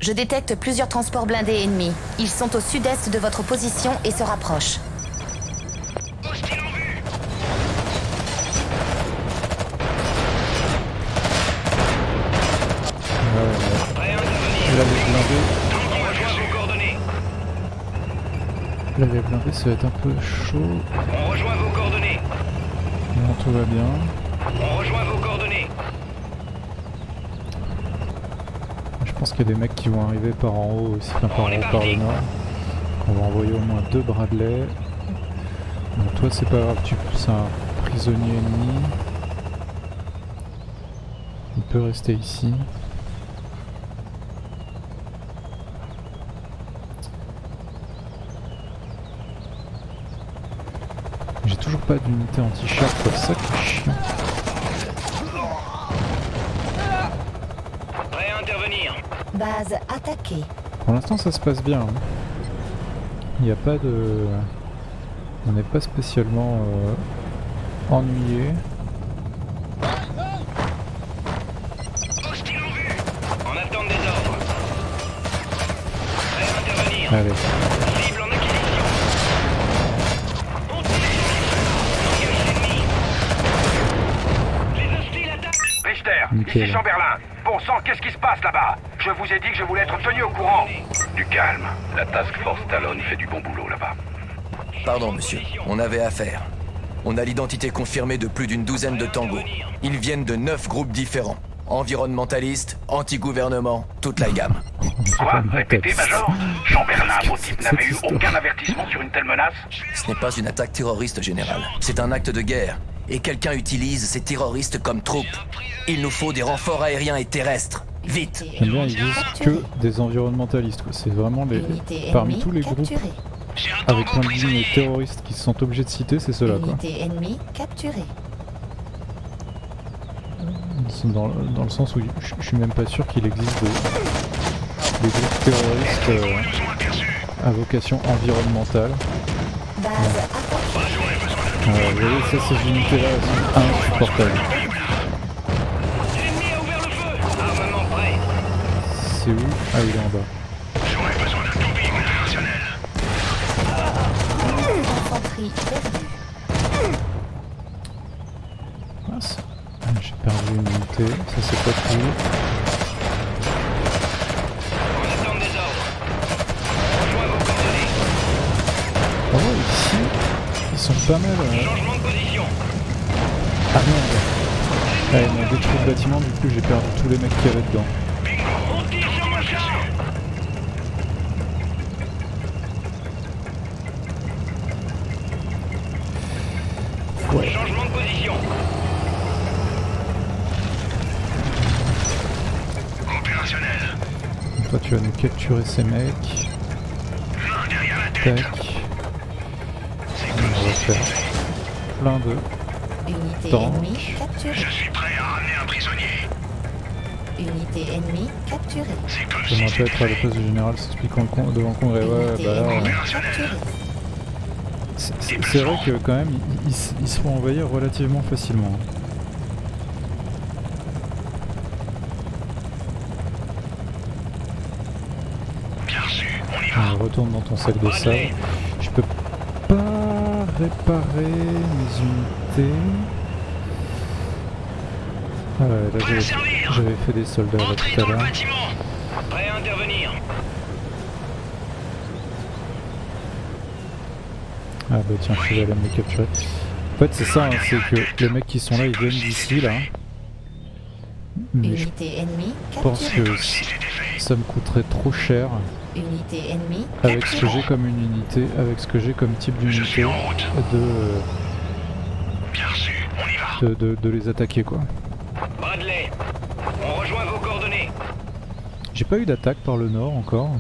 Je détecte plusieurs transports blindés ennemis. Ils sont au sud-est de votre position et se rapprochent. Là les blindés ça va être un peu chaud. On rejoint vos coordonnées. Non, tout va bien. On rejoint vos coordonnées. Je pense qu'il y a des mecs qui vont arriver par en haut aussi, enfin par en haut, par le nord. On va envoyer au moins 2 Bradley. Bon, toi c'est pas grave, c'est un prisonnier ennemi. Il peut rester ici. J'ai toujours pas d'unité anti-char, quoi, ça qui est chiant. Prêt à intervenir. Base attaquée. Pour l'instant ça se passe bien. Hein. Il n'y a pas de... On n'est pas spécialement ennuyé. Hostile en vue. En attente des ordres. Prêt à intervenir. Allez. Cible en acquisition. On tire sur le feu. Engage l'ennemi. Les hostiles attaquent. Richter, Nickel. ici Chamberlain. Bon sang, qu'est-ce qui se passe là-bas? Je vous ai dit que je voulais être tenu au courant. Du calme. La Task Force Talon fait du bon boulot là-bas. Pardon, monsieur. On avait affaire. On a l'identité confirmée de plus d'une douzaine de tangos. Ils viennent de 9 groupes différents. Environnementalistes, anti-gouvernement, toute la gamme. Quoi? Répétez, Major? Chamberlain, vos types n'avaient eu aucun avertissement sur une telle menace? Ce n'est pas une attaque terroriste, général. C'est un acte de guerre. Et quelqu'un utilise ces terroristes comme troupes. Il nous faut des renforts aériens et terrestres. Vite! J'aime bien, ils disent que des environnementalistes, quoi. C'est vraiment les... Unité Parmi ennemie tous les groupes capturée. avec point de vue terroristes qui se sont obligés de citer, c'est ceux-là, quoi. Unité ennemie capturée. C'est dans le sens où je suis même pas sûr qu'il existe des groupes terroristes à vocation environnementale. Base attaquée. Vous voyez, ça, ces unités-là, elles sont insupportables. L'ennemi a ouvert le feu. Armement prêt. C'est où? Ah, il est en bas. J'aurais besoin d'un tobie opérationnel. Infanterie perdue. perdu une unité, ça c'est pas cool. On attend des ordres. Rejoins vos coordonnées. Oh ouais, ici, ils sont pas mal. Changement de position. Ah merde. Ah, ils m'ont détruit le bâtiment, du coup j'ai perdu tous les mecs qu'il y avait dedans. On tire sur mon char. Ouais. Changement de position. Opérationnel. Toi tu vas nous capturer ces mecs. L'un derrière la tête. Tac. On va faire plein de Unité tanks. ennemie capturée. Je suis prêt à ramener un prisonnier. Unité ennemie capturée. C'est comme Je si m'appelle être à la place du général s'expliquant devant le congrès. Ouais, Unité bah là. ennemie capturée. C'est vrai que quand même, ils se font envahir relativement facilement. bien reçu, on y va. Retourne dans ton sac de sable. Je peux pas réparer mes unités. Ah ouais, là Prêt à servir. j'avais fait des soldats là, Entrez tout à dans le l'heure. bâtiment. Prêt à intervenir. Ah bah tiens, je vais aller me les capturer. En fait c'est ça, hein, c'est que les mecs qui sont là, ils viennent d'ici là. Mais je Unité ennemie pense capturée. que ça me coûterait trop cher Unité ennemie avec ce que capturée. j'ai comme unité, avec ce que j'ai comme type Je d'unité suis en route. Bien reçu, on y va. de les attaquer quoi. Bradley, on rejoint vos coordonnées. J'ai pas eu d'attaque par le nord encore.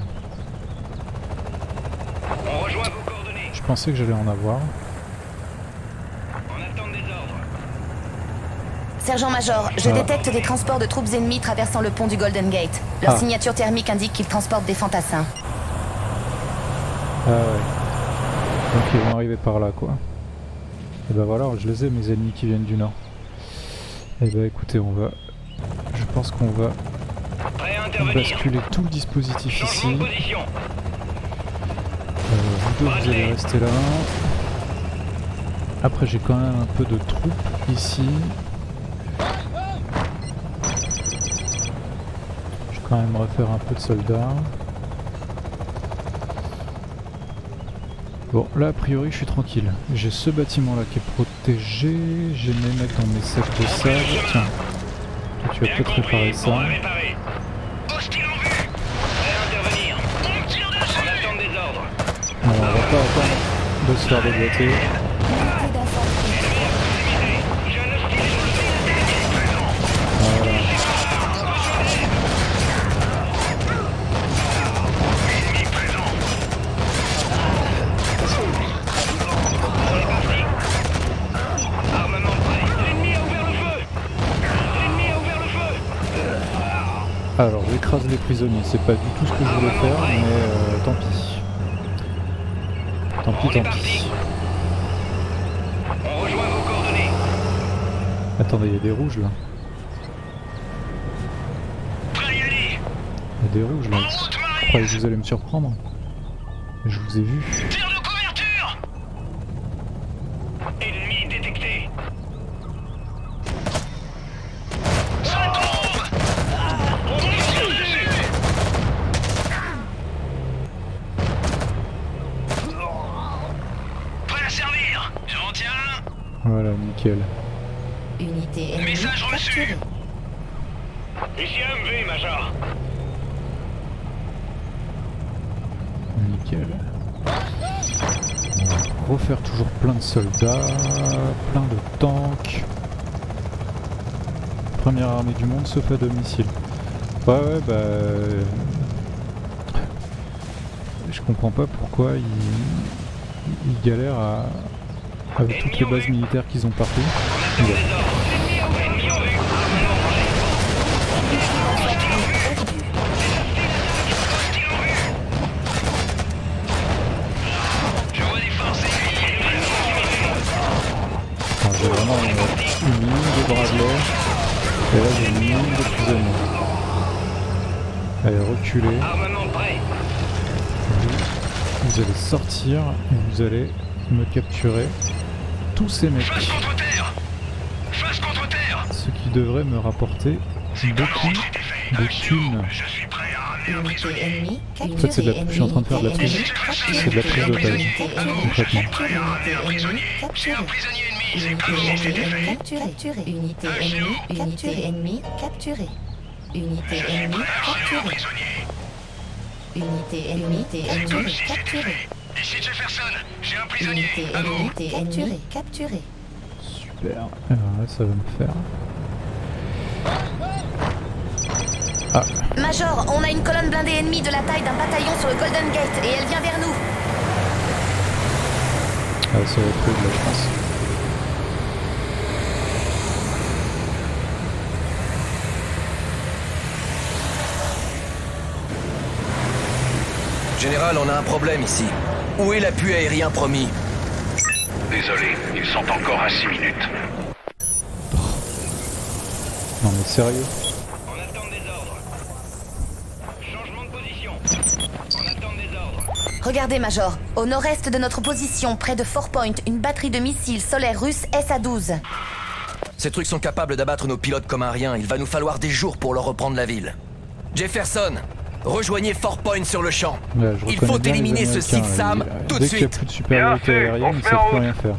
On rejoint vos coordonnées. Je pensais que j'allais en avoir. On attend des ordres. Sergent-major, je détecte des transports de troupes ennemies traversant le pont du Golden Gate. Leur Ah. signature thermique indique qu'ils transportent des fantassins. Ah ouais. Donc ils vont arriver par là quoi. Et bah voilà, je les ai mes ennemis qui viennent du nord. Et bah écoutez, je pense qu'on va Prêt à intervenir. basculer tout le dispositif Changement ici. de position. Vous deux vous allez rester là. Après j'ai quand même un peu de troupes ici. Je vais quand même refaire un peu de soldats. Bon là a priori je suis tranquille. J'ai ce bâtiment là qui est protégé. J'ai mes mecs dans mes sacs de sable. Tiens, toi, tu vas Bien peut-être compris. réparer On ça. va réparer. Hostile en vue. Prêt à intervenir. On tire dessus. On attend des ordres. On va pas attendre de se faire déboîter. Unité d'infanterie. Jeune hostile sur le Voilà. armement prêt. L'ennemi a ouvert le feu. L'ennemi a ouvert le feu. Alors j'écrase les prisonniers, c'est pas du tout ce que je voulais faire, mais tant pis. Tant On pis, est tant parti. pis. On rejoint vos coordonnées. Attendez, il y a des rouges là. Prêt à y aller. Il y a des rouges là. En route, Je Marie. croyais que vous allez me surprendre. Je vous ai vu. Tire de couverture. Ennemi détecté. Ça tombe. On tire dessus. Prêt à servir. J'en tiens un. Voilà, nickel. Unité ennemie Message reçu. capturée. Ici MV, Major. Nickel. On va refaire toujours plein de soldats, plein de tanks. Première armée du monde sauf à domicile. Ouais, bah... Je comprends pas pourquoi ils galèrent avec toutes les bases militaires qu'ils ont partout. On attend des ordres. Ennemi en vue. Je vois des forces ennemies. Enfin, j'ai vraiment une ligne de Bradley. Et là j'ai une ligne de prisonniers. Allez, reculez. Armement prêt. Vous allez sortir et vous allez me capturer tous ces mecs. Face contre terre. Face contre terre. Ceux qui qui devrait me rapporter beaucoup de thunes. Unité ennemie En fait, capturée. je suis en train de faire de la prise. C'est de la prise d'otage, concrètement. Unité ennemie capturée. Unité ennemie capturée. Unité ennemie capturée. Ici Jefferson, j'ai un prisonnier. Unité ennemie capturée. Super. Alors là, ça va me faire. Ah, Major, on a une colonne blindée ennemie de la taille d'un bataillon sur le Golden Gate et elle vient vers nous. ah ça va être rude là, je pense. Général, on a un problème ici. Où est l'appui aérien promis? Désolé, ils sont encore à 6 minutes. Non mais sérieux? On attend des ordres. Changement de position. On attend des ordres. Regardez, Major. Au nord-est de notre position, près de Fort Point, une batterie de missiles solaires russes SA-12. Ces trucs sont capables d'abattre nos pilotes comme un rien. Il va nous falloir des jours pour leur reprendre la ville. Jefferson, rejoignez Fort Point sur le champ. Là, je Il reconnais faut bien les éliminer ce Américains, site là. Sam tout de Dès qu'il n'y a suite. plus de supériorité Bien fait, aérienne, on ils se met savent en plus route. rien faire.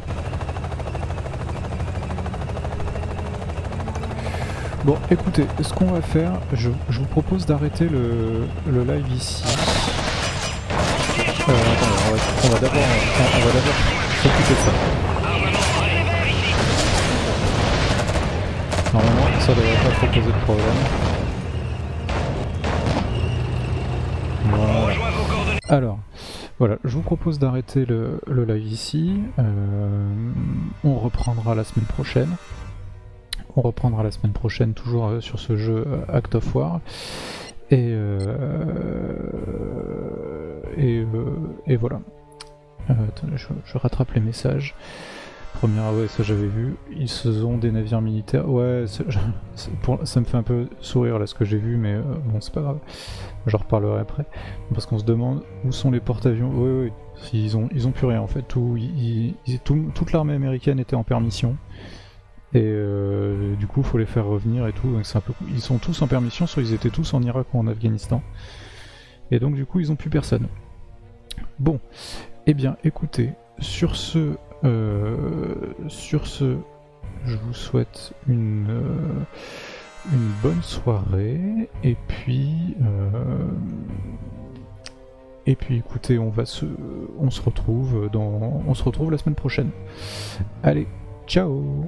Bon, écoutez, ce qu'on va faire, je vous propose d'arrêter le live ici. Attendez, on va d'abord s'occuper de ça. Normalement, ça devrait pas trop poser de problème. Voilà. Alors, voilà, je vous propose d'arrêter le live ici. On reprendra la semaine prochaine. Toujours sur ce jeu Act of War. Et voilà. Attendez, je rattrape les messages. Première, ouais, ça j'avais vu. Ils se ont des navires militaires. Ouais, ça me fait un peu sourire là ce que j'ai vu, mais bon, c'est pas grave. J'en reparlerai après. Parce qu'on se demande où sont les porte-avions. Oui, ils ont plus rien en fait. Toute l'armée américaine était en permission. Et du coup, faut les faire revenir et tout. Donc c'est un peu. Ils sont tous en permission, soit ils étaient tous en Irak ou en Afghanistan. Et donc du coup, ils ont plus personne. Bon, eh bien, écoutez, sur ce, je vous souhaite une bonne soirée. Et puis, écoutez, on se retrouve la semaine prochaine. Allez, ciao.